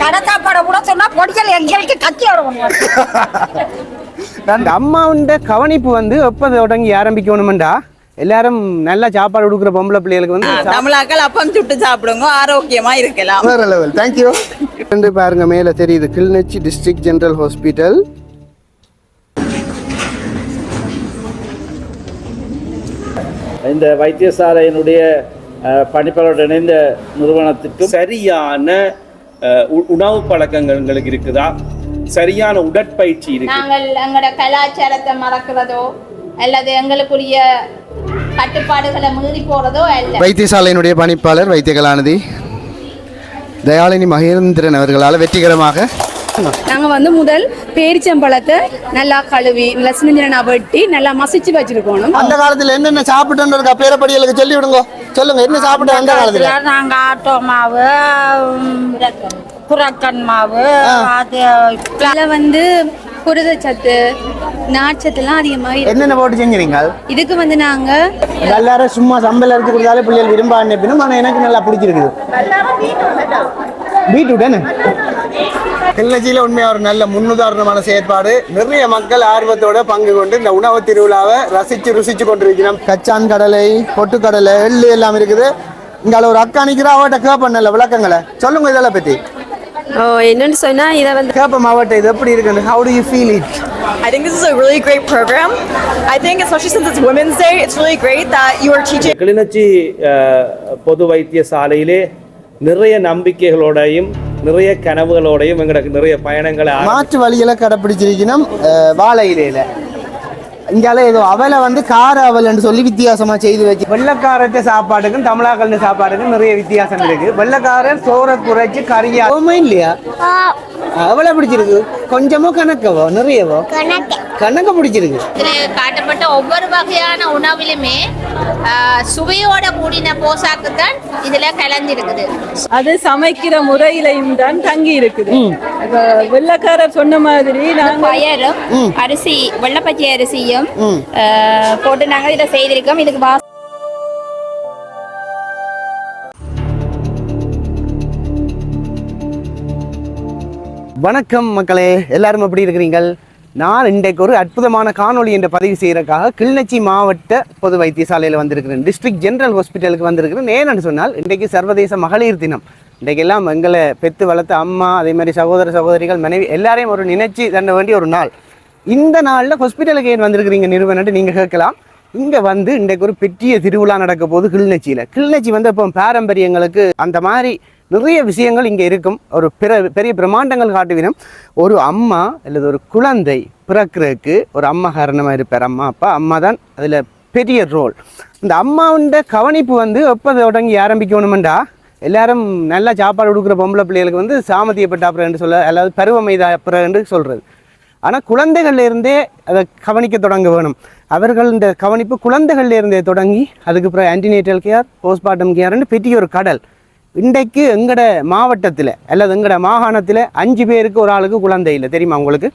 கடை சாப்பாடை கூட சொன்னா பொடிகள் எங்களுக்கு கட்சி அம்மாவுண்ட கவனிப்பு வந்து எப்போ தொடங்கி ஆரம்பிக்கணுமெண்டா எல்லாரும் நல்லா சாப்பாடு கொடுக்குற பொம்பளை பிள்ளைகளுக்கு வந்து தமிழாக்கள் அப்பம் சுட்டு சாப்பிடுங்க ஆரோக்கியமா இருக்கலாம். வேற லெவல். தேங்க்யூ. பாருங்க மேல தெரியுது கிளிநொச்சி டிஸ்ட்ரிக்ட் ஜெனரல் ஹாஸ்பிட்டல். இந்த வைத்தியசாலையினுடைய பணிப்பாளருடன் இணைந்த நிறுவனத்துக்கு சரியான உணவு பழக்கங்கள் எங்களுக்கு இருக்குதா, சரியான உடற்பயிற்சி இருக்கு. நாங்கள் எங்களோட கலாச்சாரத்தை மறக்கிறதோ அல்லது எங்களுக்குரிய கட்டுப்பாடுகளை மீறி போறதோ அல்ல. வைத்தியசாலையினுடைய பணிப்பாளர் வைத்தியகலாநிதி தயாளினி மகேந்திரன் அவர்களால் வெற்றிகரமாக நாங்கள் வந்து முதல் பேரிச்சம்பழத்தை நல்லா கழுவி நல்லா சின்ன வெட்டி நல்லா மசிச்சு வச்சிருக்கணும். அந்த காலத்துல என்னென்ன சாப்பிட்டு பேரப்படிகளுக்கு சொல்லி விடுங்க, சொல்லுங்க என்ன சாப்பிட்டு அந்த காலத்துல. நாங்க ஆட்டோ மாவு, புறக்கன் மாவு, அதில் வந்து புரதச்சத்து நார்ச்சத்துலாம் அதிகமாக என்னென்ன போட்டு செஞ்சீங்க. இதுக்கு வந்து நாங்க எல்லாரும் சும்மா சம்பளம் எடுத்து கொடுத்தாலே பிள்ளைகள் விரும்ப அனுப்பினும். ஆனால் எனக்கு நல்லா பிடிச்சிருக்குது பீட்ரூட். என்ன கிளிநொச்சியில உண்மையா ஒரு நல்ல முன்னுதாரணமான செயற்பாடு. நிறைய மக்கள் ஆர்வத்தோட பங்கு கொண்டு இந்த உணவு திருவிழாவை ருசிச்சு கொண்டிருக்கிறோம். கச்சான் கடலை, பொட்டுக்கடலை, எள்ளு எல்லாம் இருக்குது. இங்க ஒரு அக்கா நிக்கிறா, அவட்ட கேப்பண்ணல விளக்கங்களை சொல்லுங்க இதெல்லாம் பத்தி. என்னன்னு சொன்னா இதை வந்து கேப்ப மாவட்டம் இது எப்படி இருக்கு? How do you feel it? I think this is a really great program. I think especially since it's Women's Day, it's really great that you are teaching. Kilinochchi பொது வைத்தியசாலையிலே நிறைய நம்பிக்கைகளோடையும் நிறைய கனவுகளோடையும் எங்களுக்கு நிறைய பயணங்களை மாற்று வழிகளை கடைப்பிடிச்சிருக்கணும். வாழை இலையில இங்கால ஏதோ அவலை வந்து கார அவல்னு சொல்லி வித்தியாசமா செய்து வச்சு. வெள்ளக்காரத்த சாப்பாட்டுக்கும் தமிழாக்கள் சாப்பாட்டுக்கும் நிறைய வித்தியாசம் இருக்கு. வெள்ளக்காரன் சோறை குறைச்சி கறியாவும் இல்லையா? அவளை பிடிச்சிருக்கு கொஞ்சமோ கணக்கவோ நிறையவோ கணக்க பிடிச்சிருக்கு. காட்டப்பட்ட ஒவ்வொரு வகையான உணவிலுமே சுவையோட கூடின போசாக்கு தான் இதுல கலந்திருக்குது. அது சமைக்கிற முறையிலையும் தான் தங்கி இருக்குது. வெள்ளக்காரர் சொன்ன மாதிரி பயரும் அரிசி வெள்ளப்பச்சை அரிசியும் போட்டு நாங்க இதை செய்திருக்கோம். இதுக்கு வணக்கம் மக்களே, எல்லாரும் எப்படி இருக்கிறீங்கள்? நான் இன்றைக்கு ஒரு அற்புதமான காணொளி என்ற பதிவு செய்யறதுக்காக கிளிநொச்சி மாவட்ட பொது வைத்தியசாலையில் வந்திருக்கிறேன். டிஸ்ட்ரிக்ட் ஜெனரல் ஹாஸ்பிட்டலுக்கு வந்திருக்கிறேன். ஏன்னு சொன்னால் இன்றைக்கு சர்வதேச மகளிர் தினம். இன்றைக்கெல்லாம் எங்களை பெற்று வளர்த்த அம்மா, அதே மாதிரி சகோதர சகோதரிகள், மனைவி எல்லாரையும் ஒரு நினைச்சு தண்ட வேண்டிய ஒரு நாள். இந்த நாளில் ஹாஸ்பிட்டலுக்கு ஏன் வந்திருக்கிறீங்க நிறுவனம் நீங்கள் கேட்கலாம். இங்கே வந்து இன்றைக்கு ஒரு பெரிய திருவிழா நடக்க போகுது கிளிநொச்சியில். கிளிநொச்சி வந்து இப்போ பாரம்பரியங்களுக்கு அந்த மாதிரி நிறைய விஷயங்கள் இங்கே இருக்கும். ஒரு பெரிய பிரம்மாண்டங்கள் காட்டுவினும் ஒரு அம்மா அல்லது ஒரு குழந்தை பிறக்கிறதுக்கு ஒரு அம்மா காரணமாக இருப்பார். அம்மா அப்பா, அம்மா தான் அதில் பெரிய ரோல். இந்த அம்மாவுண்ட கவனிப்பு வந்து எப்போ தொடங்கி ஆரம்பிக்கணுமெண்டா எல்லாரும் நல்லா சாப்பாடு கொடுக்குற பொம்பளை பிள்ளைகளுக்கு வந்து சாமத்தியப்பட்ட அப்புறம் சொல்ல, அதாவது பருவமைதா அப்புறம் சொல்கிறது. ஆனால் குழந்தைகள்லேருந்தே அதை கவனிக்க தொடங்க வேணும். அவர்கள் இந்த கவனிப்பு குழந்தைகள்லேருந்தே தொடங்கி அதுக்கப்புறம் ஆன்டினேட்டல் கேர், போஸ்ட்மார்ட்டம் கேர்னு பெரிய ஒரு கடல். இன்றைக்கு எங்கட மாவட்டத்தில் அல்லது எங்கட மாகாணத்தில் 5 பேருக்கு ஒரு ஆளுக்கு குழந்தை இல்லை, தெரியுமா உங்களுக்கு?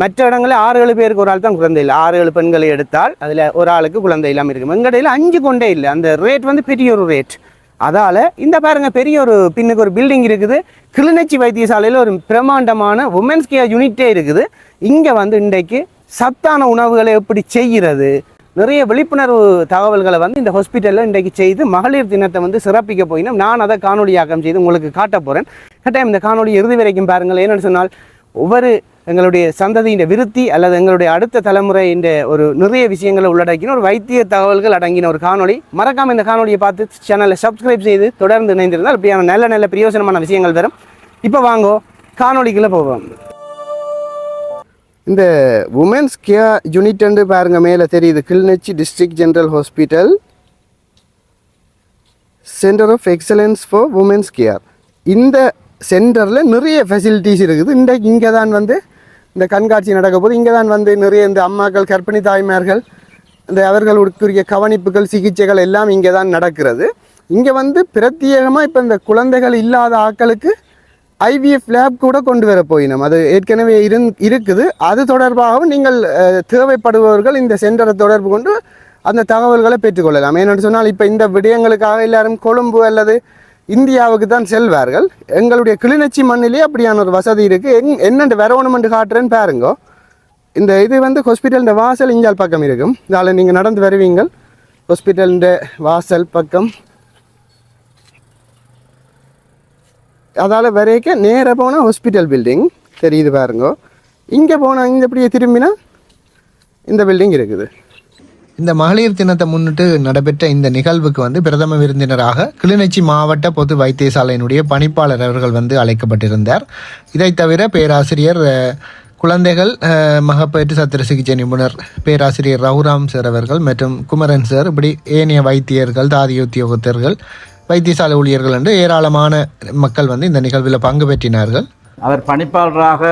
மற்ற இடங்களில் 6-7 பேருக்கு ஒரு ஆள் தான் குழந்தை இல்லை. 6-7 பெண்களை எடுத்தால் அதில் ஒரு ஆளுக்கு குழந்தை இல்லாமல் இருக்கும். எங்கடையில் 5 கொண்டே இல்லை. அந்த ரேட் வந்து பெரிய ஒரு ரேட். அதால் இந்த பாருங்கள், பெரிய ஒரு பின்னுக்கு ஒரு பில்டிங் இருக்குது. கிளிநொச்சி வைத்தியசாலையில் ஒரு பிரம்மாண்டமான உமன்ஸ் கேர் யூனிட்டே இருக்குது. இங்கே வந்து இன்றைக்கு சத்தான உணவுகளை எப்படி செய்கிறது, நிறைய விழிப்புணர்வு தகவல்களை வந்து இந்த ஹாஸ்பிட்டலில் இன்றைக்கு செய்து மகளிர் தினத்தை வந்து சிறப்பிக்க போயினோம். நான் அதை காணொலியாக்கம் செய்து உங்களுக்கு காட்ட போகிறேன். கட்டாயம் இந்த காணொலி இறுதி வரைக்கும் பாருங்கள். என்னென்னு சொன்னால் ஒவ்வொரு எங்களுடைய சந்ததியின் விருத்தி அல்லது எங்களுடைய அடுத்த தலைமுறையின் ஒரு நிறைய விஷயங்களை உள்ளடக்கின ஒரு வைத்திய தகவல்கள் அடங்கின ஒரு காணொலி. மறக்காமல் இந்த காணொலியை பார்த்து சேனலை சப்ஸ்கிரைப் செய்து தொடர்ந்து இணைந்திருந்தால் இப்படியான நல்ல நல்ல பிரயோஜனமான விஷயங்கள் வரும். இப்போ வாங்கோ காணொலிக்குள்ளே போவோம். இந்த உமன்ஸ் கேர் யூனிட் பாருங்க மேலே தெரியுது. Kilinochchi district general hospital centre of excellence for women's care. இந்த சென்டரில் நிறைய ஃபெசிலிட்டிஸ் இருக்குது. இங்கே தான் வந்து இந்த கண்காட்சி நடக்க போது. இங்கே தான் வந்து நிறைய இந்த அம்மாக்கள், கர்ப்பிணி தாய்மார்கள், இந்த அவர்களுக்குரிய கவனிப்புகள், சிகிச்சைகள் எல்லாம் இங்கே தான் நடக்கிறது. இங்கே வந்து பிரத்யேகமாக இப்போ இந்த குழந்தைகள் இல்லாத ஆட்களுக்கு ஐவிஎஃப் லேப் கூட கொண்டு வர போயினோம். அது ஏற்கனவே இருக்குது. அது தொடர்பாகவும் நீங்கள் தேவைப்படுபவர்கள் இந்த சென்டரை தொடர்பு கொண்டு அந்த தகவல்களை பெற்றுக்கொள்ளலாம். ஏன்னு சொன்னால் இப்போ இந்த விடயங்களுக்காக எல்லாரும் கொழும்பு அல்லது இந்தியாவுக்கு தான் செல்வார்கள். எங்களுடைய கிளிநொச்சி மண்ணிலே அப்படியான ஒரு வசதி இருக்குது. என்னென்று வரணுமென்று காட்டுறேன்னு பாருங்க. இந்த இது வந்து ஹாஸ்பிட்டல் வாசல் இஞ்சால் பக்கம் இருக்கும். இதால் நீங்கள் நடந்து வருவீங்கள். ஹாஸ்பிட்டல் வாசல் பக்கம் அதால் வரைக்கும் நேராக போனால் ஹாஸ்பிட்டல் பில்டிங் தெரியுது பாருங்க. இங்கே போனால் இங்கே இப்படியே திரும்பினா இந்த பில்டிங் இருக்குது. இந்த மகளிர் தினத்தை முன்னிட்டு நடைபெற்ற இந்த நிகழ்வுக்கு வந்து பிரதம விருந்தினராக கிளிநொச்சி மாவட்ட பொது வைத்தியசாலையினுடைய பணிப்பாளர் அவர்கள் வந்து அழைக்கப்பட்டிருந்தார். இதை தவிர பேராசிரியர் குழந்தைகள் மகப்பேற்று சத்திர சிகிச்சை நிபுணர் பேராசிரியர் ரகுராம் சார் அவர்கள் மற்றும் குமரன் சார், இப்படி ஏனைய வைத்தியர்கள், தாதி உத்தியோகத்தர்கள், வைத்தியசாலை ஊழியர்கள் என்று ஏராளமான மக்கள் வந்து இந்த நிகழ்வில் பங்கு பெற்றினார்கள். அவர் பணிப்பாளராக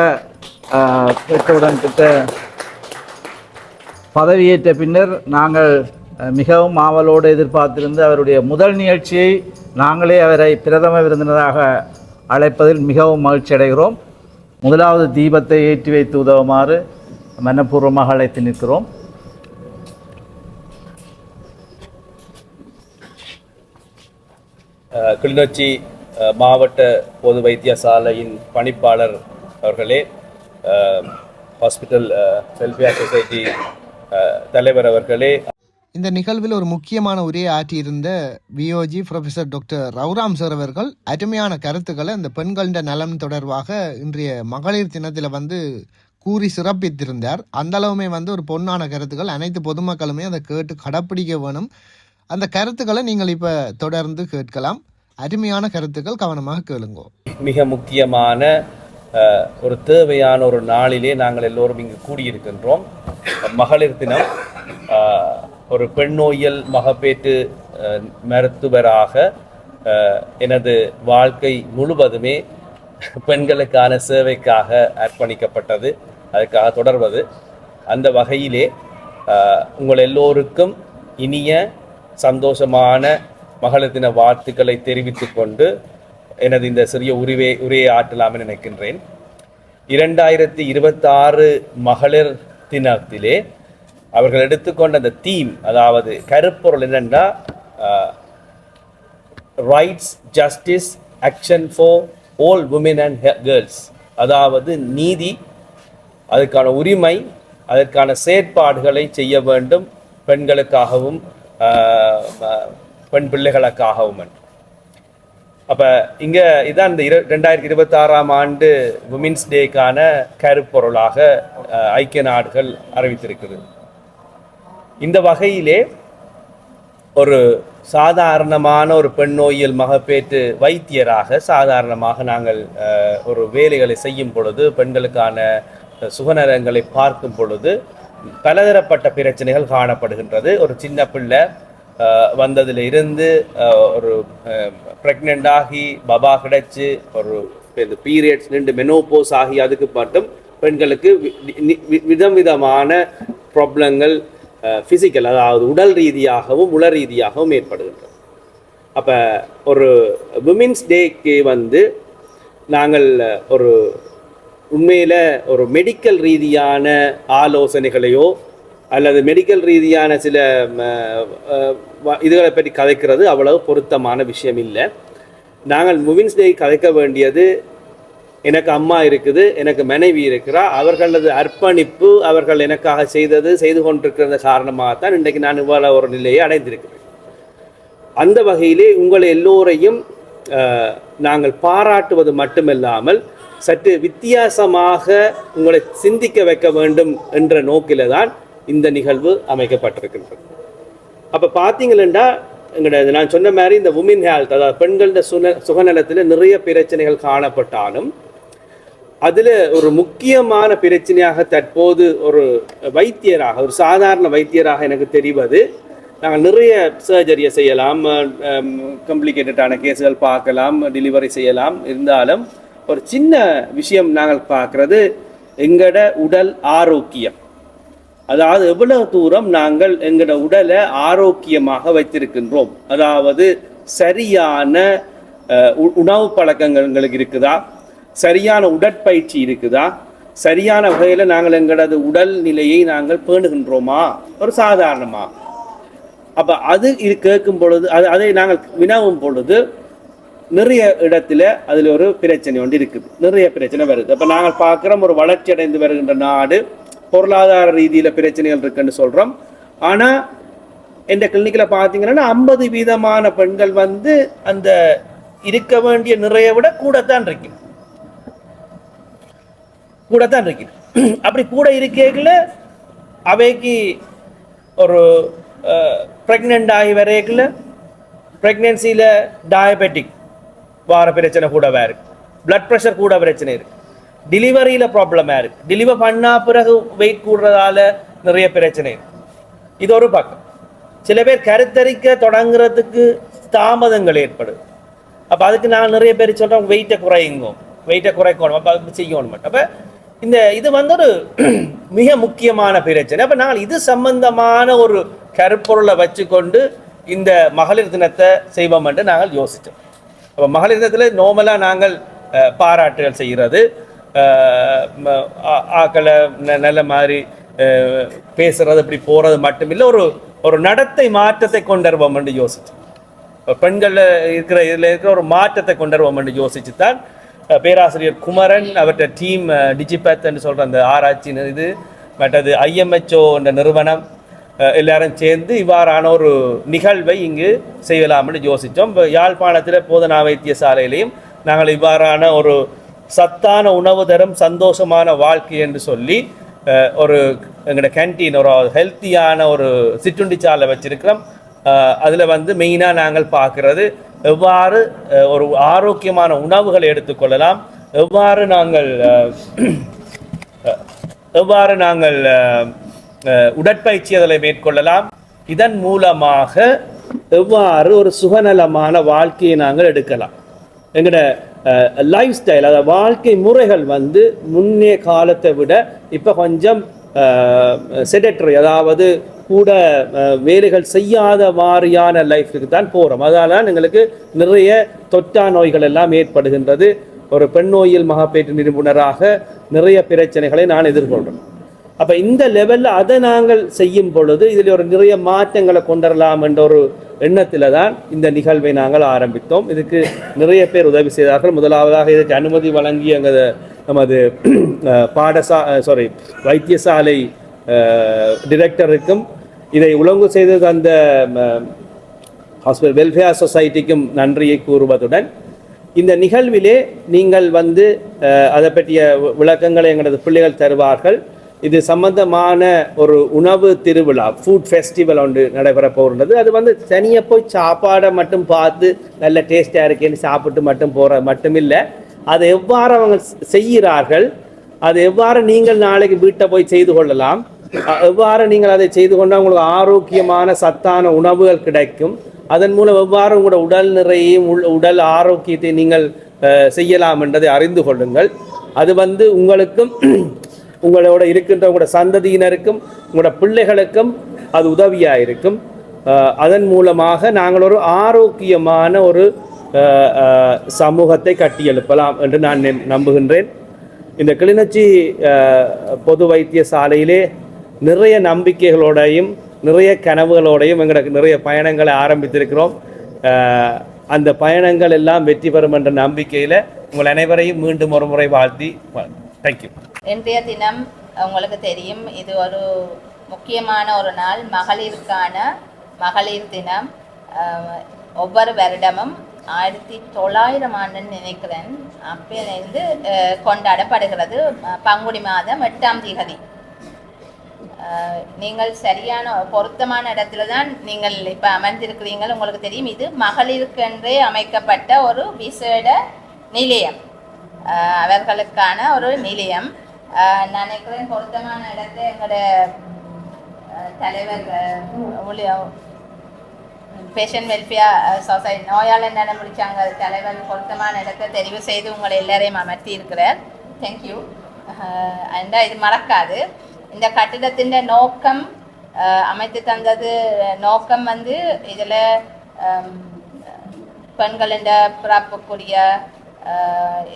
பெற்றவுடன் பெற்ற பதவியேற்ற பின்னர் நாங்கள் மிகவும் ஆவலோடு எதிர்பார்த்திருந்த அவருடைய முதல் நிகழ்ச்சியை நாங்களே அவரை பிரதம விருந்தினராக அழைப்பதில் மிகவும் மகிழ்ச்சி அடைகிறோம். முதலாவது தீபத்தை ஏற்றி வைத்து உதவுமாறு மனப்பூர்வமாக அழைத்து நிற்கிறோம். கிளிநொச்சி மாவட்ட பொது வைத்தியசாலையின் பணிப்பாளர் அவர்களே, ஹாஸ்பிட்டல் வெல்ஃபேர் சொசைட்டி தலைவர் அவர்களே, இந்த நிகழ்வில் ஒரு முக்கியமான உரையை ஆற்றியிருந்த VOG professor doctor Raghuram sir அவர்கள் அருமையான கருத்துக்களை இந்த பெண்களின் நலன் தொடர்பாக இன்றைய மகளிர் தினத்தில் வந்து கூறி சிறப்பித்திருந்தார். அந்த அளவுமே வந்து ஒரு பொன்னான கருத்துக்கள். அனைத்து பொதுமக்களுமே அதை கேட்டு கடைப்பிடிக்க வேணும். அந்த கருத்துக்களை நீங்கள் இப்போ தொடர்ந்து கேட்கலாம். அருமையான கருத்துக்கள், கவனமாக கேளுங்கோ. மிக முக்கியமான ஒரு தேவையான ஒரு நாளிலே நாங்கள் எல்லோரும் இங்கு கூடியிருக்கின்றோம். மகளிர் தினம். ஒரு பெண்ணோயியல் மகப்பேற்று மருத்துவராக எனது வாழ்க்கை முழுவதுமே பெண்களுக்கான சேவைக்காக அர்ப்பணிக்கப்பட்டது, அதுக்காக தொடர்வது. அந்த வகையிலே உங்கள் எல்லோருக்கும் இனிய சந்தோஷமான மகளிர் தின வாழ்த்துக்களை தெரிவித்து கொண்டு எனது இந்த சிறிய உரையை ஆற்றலாம் என நினைக்கின்றேன். 2026 மகளிர் தினத்திலே அவர்கள் எடுத்துக்கொண்ட அந்த தீம், அதாவது கருப்பொருள் என்னென்னா rights, justice, action for all women and girls. அதாவது நீதி, அதுக்கான உரிமை, அதற்கான செயற்பாடுகளை செய்ய வேண்டும் பெண்களுக்காகவும் பெண் பிள்ளைகளுக்காகவும். அப்போ இங்கே இதான் இந்த 2026 ஆண்டு விமென்ஸ் டேக்கான கருப்பொருளாக ஐக்கிய நாடுகள் அறிவித்திருக்குது. இந்த வகையிலே ஒரு சாதாரணமான ஒரு பெண்ணோயியல் மகப்பேற்று வைத்தியராக சாதாரணமாக நாங்கள் ஒரு வேலைகளை செய்யும் பொழுது, பெண்களுக்கான சுகநலங்களை பார்க்கும் பொழுது பலதரப்பட்ட பிரச்சனைகள் காணப்படுகின்றது. ஒரு சின்ன பிள்ளை வந்ததில் இருந்து ஒரு ப்ரெக்னென்ட் ஆகி பபா கிடைச்சி ஒரு பீரியட்ஸ் நின்று மெனோபோஸ் ஆகி அதுக்கு மட்டும் பெண்களுக்கு விதவிதமான ப்ராப்ளங்கள் ஃபிசிக்கல், அதாவது உடல் ரீதியாகவும் உள ரீதியாகவும் ஏற்படுகின்றது. அப்போ ஒரு விமென்ஸ் டேக்கு வந்து நாங்கள் ஒரு உண்மையில் ஒரு மெடிக்கல் ரீதியான ஆலோசனைகளையோ அல்லது மெடிக்கல் ரீதியான சில இதுகளை பற்றி கதைக்கிறது அவ்வளவு பொருத்தமான விஷயம் இல்லை. நாங்கள் விமென்ஸ் டே கதைக்க வேண்டியது, எனக்கு அம்மா இருக்குது, எனக்கு மனைவி இருக்கிறா, அவர்களது அர்ப்பணிப்பு, அவர்கள் எனக்காக செய்து கொண்டிருக்கிறது காரணமாகத்தான் இன்றைக்கு நான் இவ்வளவு ஒரு நிலையை அடைந்திருக்கிறேன். அந்த வகையிலே உங்களை எல்லோரையும் நாங்கள் பாராட்டுவது மட்டுமில்லாமல் சற்று வித்தியாசமாக உங்களை சிந்திக்க வைக்க வேண்டும் என்ற நோக்கில தான் இந்த நிகழ்வு அமைக்கப்பட்டிருக்கின்றது. அப்போ பார்த்தீங்கன்னா எங்களோட நான் சொன்ன மாதிரி இந்த உமன் ஹெல்த், அதாவது பெண்களோட சுகநலத்தில் நிறைய பிரச்சனைகள் காணப்பட்டாலும் அதில் ஒரு முக்கியமான பிரச்சனையாக தற்போது ஒரு வைத்தியராக, ஒரு சாதாரண வைத்தியராக எனக்கு தெரிவது, நாங்கள் நிறைய சர்ஜரியை செய்யலாம், காம்ப்ளிகேட்டடான கேஸுகள் பார்க்கலாம், டெலிவரி செய்யலாம். இருந்தாலும் ஒரு சின்ன விஷயம் நாங்கள் பார்க்குறது எங்களோட உடல் ஆரோக்கியம். அதாவது எவ்வளவு தூரம் நாங்கள் எங்களோட உடலை ஆரோக்கியமாக வைத்திருக்கின்றோம், அதாவது சரியான உணவு பழக்கங்கள் எங்களுக்கு இருக்குதா, சரியான உடற்பயிற்சி இருக்குதா, சரியான வகையில் நாங்கள் எங்களது உடல் நிலையை நாங்கள் பேணுகின்றோமா ஒரு சாதாரணமாக. அப்போ அது கேட்கும் பொழுது அதை நாங்கள் வினவும் பொழுது நிறைய இடத்துல அதில் ஒரு பிரச்சனை ஒன்று இருக்குது, நிறைய பிரச்சனை வருது. அப்போ நாங்கள் பார்க்குறோம் ஒரு வளர்ச்சி அடைந்து வருகின்ற நாடு, பொருளாதார ரீதியில் பிரச்சனைகள் இருக்குன்னு சொல்கிறோம். ஆனால் இந்த கிளினிக்கில் பார்த்தீங்கன்னா 50% பெண்கள் வந்து அந்த இருக்க வேண்டிய நிறைய விட கூடத்தான் இருக்கு. அப்படி கூட இருக்கையில் அவைக்கு ஒரு ப்ரெக்னென்ட் ஆகி வரைக்குள்ள ப்ரெக்னென்சியில் டயபெட்டிக் வார பிரச்சனை கூடவே இருக்குது, பிளட் ப்ரெஷர் கூட பிரச்சனை இருக்குது, டெலிவரியில் ப்ராப்ளமாக இருக்குது, டெலிவர் பண்ணால் பிறகு வெயிட் கூடுறதால நிறைய பிரச்சனை இருக்குது. இது ஒரு பக்கம். சில பேர் கருத்தரிக்க தொடங்குறதுக்கு தாமதங்கள் ஏற்படுது. அப்போ அதுக்கு நாங்கள் நிறைய பேர் சொல்கிறோம் வெயிட்டை குறைக்கணும், அப்போ அது செய்யணும் மட்டும். அப்போ இது வந்து ஒரு மிக முக்கியமான பிரச்சனை. அப்போ நாங்கள் இது சம்பந்தமான ஒரு கருப்பொருளை வச்சுக்கொண்டு இந்த மகளிர் தினத்தை செய்வோம் என்று நாங்கள் யோசித்தோம். அப்போ மகளிர் தினத்தில் நார்மலாக நாங்கள் பாராட்டுகள் செய்கிறது, ஆக்களை நல்ல மாதிரி பேசுறது, இப்படி போகிறது மட்டுமில்லை, ஒரு நடத்தை மாற்றத்தை கொண்டு வருவோம் என்று யோசித்தோம். பெண்களில் இதில் இருக்கிற ஒரு மாற்றத்தை கொண்டு வருவோம் என்று யோசித்து தான் பேராசிரியர் குமரன் அவற்றை டீம் டிஜிபேத் என்று சொல்கிற அந்த ஆராய்ச்சி இது மற்றது IMHO என்ற நிறுவனம் எல்லாரும் சேர்ந்து இவ்வாறான ஒரு நிகழ்வை இங்கு செய்யலாம்னு யோசித்தோம். இப்போ யாழ்ப்பாணத்தில் போதனா வைத்தியசாலையிலையும் நாங்கள் இவ்வாறான ஒரு சத்தான உணவு தரும் சந்தோஷமான வாழ்க்கை என்று சொல்லி ஒரு எங்களோட கேன்டீன், ஒரு ஹெல்த்தியான ஒரு சிற்றுண்டிச்சாலை வச்சிருக்கிறோம். அதில் வந்து மெயினாக நாங்கள் பார்க்குறது எவ்வாறு ஒரு ஆரோக்கியமான உணவுகளை எடுத்துக்கொள்ளலாம், எவ்வாறு நாங்கள் உடற்பயிற்சி அதில் மேற்கொள்ளலாம், இதன் மூலமாக எவ்வாறு ஒரு சுகநலமான வாழ்க்கையை நாங்கள் எடுக்கலாம். எங்களோட லைஃப் ஸ்டைல், அதாவது வாழ்க்கை முறைகள் வந்து முன்னே காலத்தை விட இப்போ கொஞ்சம் செடெட்ரி, அதாவது கூட வேலைகள் செய்யாத மாதிரியான லைஃபுக்கு தான் போகிறோம். அதனால தான் எங்களுக்கு நிறைய தொற்றா நோய்கள் எல்லாம் ஏற்படுகின்றது. ஒரு பெண் நோயில் மகப்பேற்று நிபுணராக நிறைய பிரச்சனைகளை நான் எதிர்கொள்கிறேன். அப்போ இந்த லெவலில் அதை நாங்கள் செய்யும் பொழுது இதில் ஒரு நிறைய மாற்றங்களை கொண்டுவரலாம் என்ற ஒரு எண்ணத்தில் தான் இந்த நிகழ்வை நாங்கள் ஆரம்பித்தோம். இதுக்கு நிறைய பேர் உதவி செய்தார்கள். முதலாவதாக இதுக்கு அனுமதி வழங்கிய நமது வைத்தியசாலை டிரெக்டருக்கும் இதை ஒழுங்கு செய்தது அந்த ஹாஸ்பிட்டல் வெல்ஃபேர் சொசைட்டிக்கும் நன்றியை கூறுவதுடன், இந்த நிகழ்விலே நீங்கள் வந்து அதை பற்றிய விளக்கங்களை எங்களது பிள்ளைகள் தருவார்கள். இது சம்பந்தமான ஒரு உணவு திருவிழா, ஃபுட் ஃபெஸ்டிவல் ஒன்று நடைபெற போகின்றது. அது வந்து தனியாக போய் சாப்பாடை மட்டும் பார்த்து நல்ல டேஸ்டாக இருக்கேன்னு சாப்பிட்டு மட்டும் போகிற மட்டுமில்லை, அதை எவ்வாறு அவங்க செய்கிறார்கள், அது எவ்வாறு நீங்கள் நாளைக்கு வீட்டை போய் செய்து கொள்ளலாம், எவ்வாறு நீங்கள் அதை செய்து கொண்டால் உங்களுக்கு ஆரோக்கியமான சத்தான உணவுகள் கிடைக்கும், அதன் மூலம் எவ்வாறு உங்களோட உடல் நிறையையும் உடல் ஆரோக்கியத்தை நீங்கள் செய்யலாம் என்பதை அறிந்து கொள்ளுங்கள். அது வந்து உங்களுக்கும் உங்களோட இருக்கின்ற உங்களோட சந்ததியினருக்கும் உங்களோட பிள்ளைகளுக்கும் அது உதவியாக இருக்கும். அதன் மூலமாக நாங்கள் ஒரு ஆரோக்கியமான ஒரு சமூகத்தை கட்டியெழுப்பலாம் என்று நான் நம்புகின்றேன். இந்த கிளிநொச்சி பொது வைத்தியசாலையிலே நிறைய நம்பிக்கைகளோடையும் நிறைய கனவுகளோடையும் எங்களுக்கு நிறைய பயணங்களை ஆரம்பித்திருக்கிறோம். அந்த பயணங்கள் எல்லாம் வெற்றி பெறும் என்ற நம்பிக்கையில் உங்கள் அனைவரையும் மீண்டும் ஒரு முறை வாழ்த்தி தேங்க்யூ. இன்றைய தினம் உங்களுக்கு தெரியும், இது ஒரு முக்கியமான ஒரு நாள், மகளிருக்கான மகளிர் தினம். ஒவ்வொரு வருடமும் 1900 ஆண்டுன்னு நினைக்கிறேன், அப்போலேருந்து கொண்டாடப்படுகிறது. பங்குனி மாதம் 8ஆம் தேதி. நீங்கள் சரியான பொருத்தமான இடத்துல தான் நீங்கள் இப்போ அமர்ந்திருக்கிறீங்கள். உங்களுக்கு தெரியும், இது மகளிருக்கென்றே அமைக்கப்பட்ட ஒரு விசேட நிலையம், அவர்களுக்கான ஒரு நிலையம். நான் நினைக்கிறேன் பொருத்தமான இடத்தை எங்களோட தலைவர் பேஷண்ட் வெல்ஃபேர் சொசைட்டி நோயாளர் நலம் முடிச்சாங்க தலைவர் பொருத்தமான இடத்தை தெரிவு செய்து உங்களை எல்லாரையும் அமர்த்தி இருக்கிறார். தேங்க்யூ. அண்டா இது மறக்காது. இந்த கட்டிடத்தின் நோக்கம் அமைத்து தந்தது நோக்கம் வந்து இதில் பெண்களின் பிறப்புக்குரிய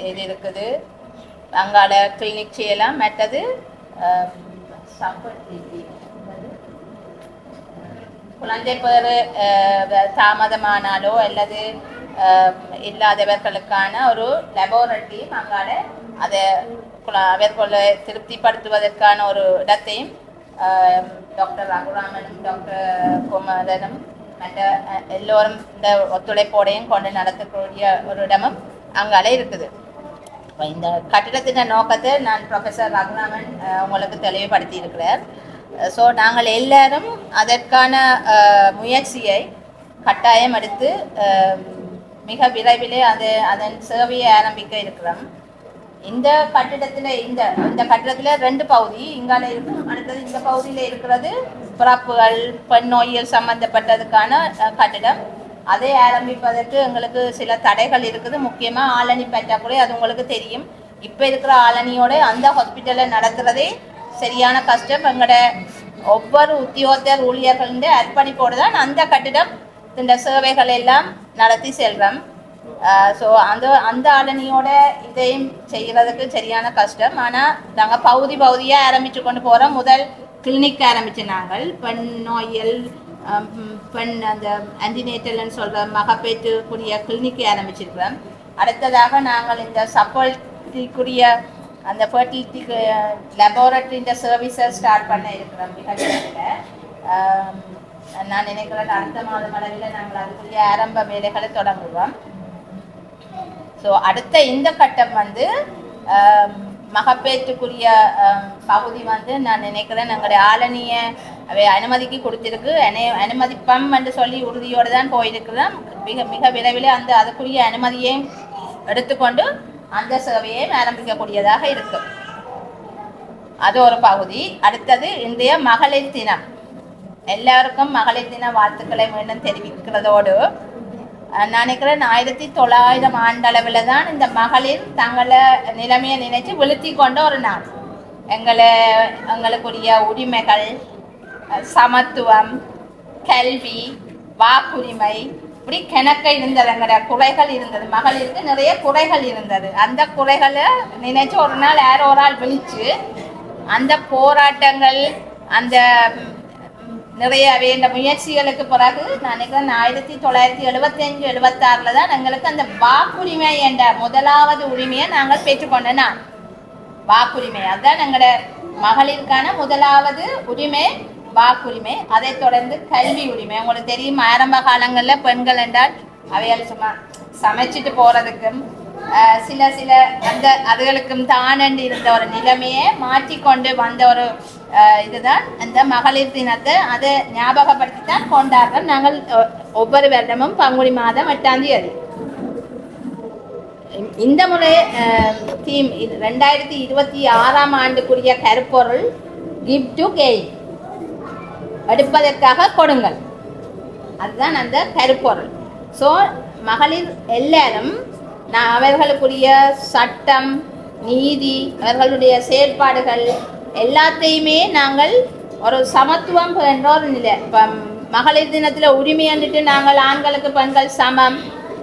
இது இருக்குது, அங்கால கிளினிக் செய்யலாம். மற்றது குழந்தை பேர் தாமதமானாலோ அல்லது இல்லாதவர்களுக்கான ஒரு லெபோரட்டரியும் அங்கால அதை அவர்களை திருப்திப்படுத்துவதற்கான ஒரு இடத்தையும் டாக்டர் ரகுராமனும் டாக்டர் குமரனும் மற்ற எல்லோரும் இந்த ஒத்துழைப்போடையும் கொண்டு நடத்தக்கூடிய ஒரு இடமும் அங்கால இருக்குது. இந்த கட்டிடத்தின் நோக்கத்தை நான் ப்ரொஃபஸர் ரகுராமன் உங்களுக்கு தெளிவுபடுத்தி இருக்கிறார். ஸோ நாங்கள் எல்லாரும் அதற்கான முயற்சியை கட்டாயம் எடுத்து மிக விரைவிலே அதன் சேவையை ஆரம்பிக்க இருக்கிறோம். இந்த கட்டிடத்தில் இந்த கட்டிடத்தில் 2 பகுதி இங்கால இருக்கு. அடுத்தது இந்த பகுதியில் இருக்கிறது பிறப்புகள் பெண் நோயியல் சம்பந்தப்பட்டதுக்கான கட்டிடம். அதை ஆரம்பிப்பதற்கு எங்களுக்கு சில தடைகள் இருக்குது. முக்கியமாக ஆளணி பற்றாக்குறை, அது உங்களுக்கு தெரியும். இப்போ இருக்கிற ஆளணியோட அந்த ஹாஸ்பிட்டலில் நடத்துகிறதே சரியான கஷ்டம். எங்களோட ஒவ்வொரு உத்தியோகத்தர் ஊழியர்களின் அர்ப்பணிப்போடு தான் அந்த கட்டிடம் இந்த சேவைகள் எல்லாம் நடத்தி செல்கிறோம். ஸோ அந்த ஆளணியோட இதையும் செய்கிறதுக்கு சரியான கஷ்டம். ஆனால் நாங்கள் பகுதியாக ஆரம்பித்து கொண்டு போகிறோம். முதல் கிளினிக் ஆரம்பித்து நாங்கள் பெண் நோயியல் பெண் அந்த ஆன்டினேட்டல்னு சொல்கிற மகப்பேற்றுக்குரிய கிளினிக்கை ஆரம்பிச்சிருக்கிறோம். அடுத்ததாக நாங்கள் இந்த சப்போர்ட்டிக்குரிய அந்த ஃபர்டிலிட்டிக்கு லெபோரட்டரின்ற சர்வீஸை ஸ்டார்ட் பண்ண இருக்கிறோம். மிக விரைவில் நான் நினைக்கிறேன் அடுத்த மாதம் அளவில் நாங்கள் அதுக்குரிய ஆரம்ப வேலைகளை தொடங்குவோம். ஸோ அடுத்த இந்த கட்டம் வந்து மகப்பேற்றுக்குரிய பகுதி வந்து நான் நினைக்கிறேன் எங்களுடைய ஆளணியை அவை அனுமதிக்கு கொடுத்திருக்கு. அனுமதிப்பம் என்று சொல்லி உறுதியோடு தான் போயிருக்கிறோம். மிக விரைவில் அதுக்குரிய அனுமதியை எடுத்துக்கொண்டு அந்த சேவையை ஆரம்பிக்கக்கூடியதாக இருக்கு. அது ஒரு பகுதி. அடுத்தது இன்றைய மகளிர் தினம். எல்லாருக்கும் மகளிர் தின வாழ்த்துக்களை மீண்டும் தெரிவிக்கிறதோடு நான் நினைக்கிறேன் 1900 ஆண்டளவில் தான் இந்த மகளிர் தங்களை நிலைமையை நினைச்சு விழுத்தி கொண்ட ஒரு நாள். எங்களுக்குரிய உரிமைகள், சமத்துவம், கல்வி, வாக்குரிமை, இப்படி கிணக்க இருந்தது. எங்களோட குறைகள் இருந்தது. மகளிருக்கு நிறைய குறைகள் இருந்தது. அந்த குறைகளை நினைச்சு ஒரு நாள் யாரோ ஒரு ஆள் விழிச்சு அந்த போராட்டங்கள் அந்த நிறைய இந்த முயற்சிகளுக்கு பிறகு நான் நினைக்கிறேன் 1975-76 தான் எங்களுக்கு அந்த வாக்குரிமை என்ற முதலாவது உரிமையை நாங்கள் பெற்றுக்கொண்ட நாள். வாக்குரிமை அதுதான் எங்களோட மகளிருக்கான முதலாவது உரிமை, வாக்குரிமை. அதை தொடர்ந்து கல்வி உரிமை. உங்களுக்கு தெரியும், ஆரம்ப காலங்களில் பெண்கள் என்றால் அவையால் சும்மா சமைச்சிட்டு போறதுக்கும் சில அதுகளுக்கும் தானண்டு இருந்த ஒரு நிலைமையை மாற்றிக்கொண்டு வந்த ஒரு இதுதான் அந்த மகளிர் தினத்தை. அதை ஞாபகப்படுத்தித்தான் கொண்டாடுறோம் நாங்கள் ஒவ்வொரு வருடமும் பங்குனி மாதம் 8ஆம் தேதி. இந்த முறை தீம் 2026ஆம் ஆண்டுக்குரிய கருப்பொருள் கிவ் டு கெயின், எடுப்பதற்காக கொடுங்கள். அதுதான் அந்த கருப்பொருள். ஸோ மகளிர் எல்லாரும் அவர்களுக்குரிய சட்டம், நீதி, அவர்களுடைய செயற்பாடுகள் எல்லாத்தையுமே நாங்கள் ஒரு சமத்துவம் என்ற ஒரு நிலை. இப்போ மகளிர் தினத்தில் உரிமை வந்துட்டு நாங்கள் ஆண்களுக்கு பெண்கள் சமம்,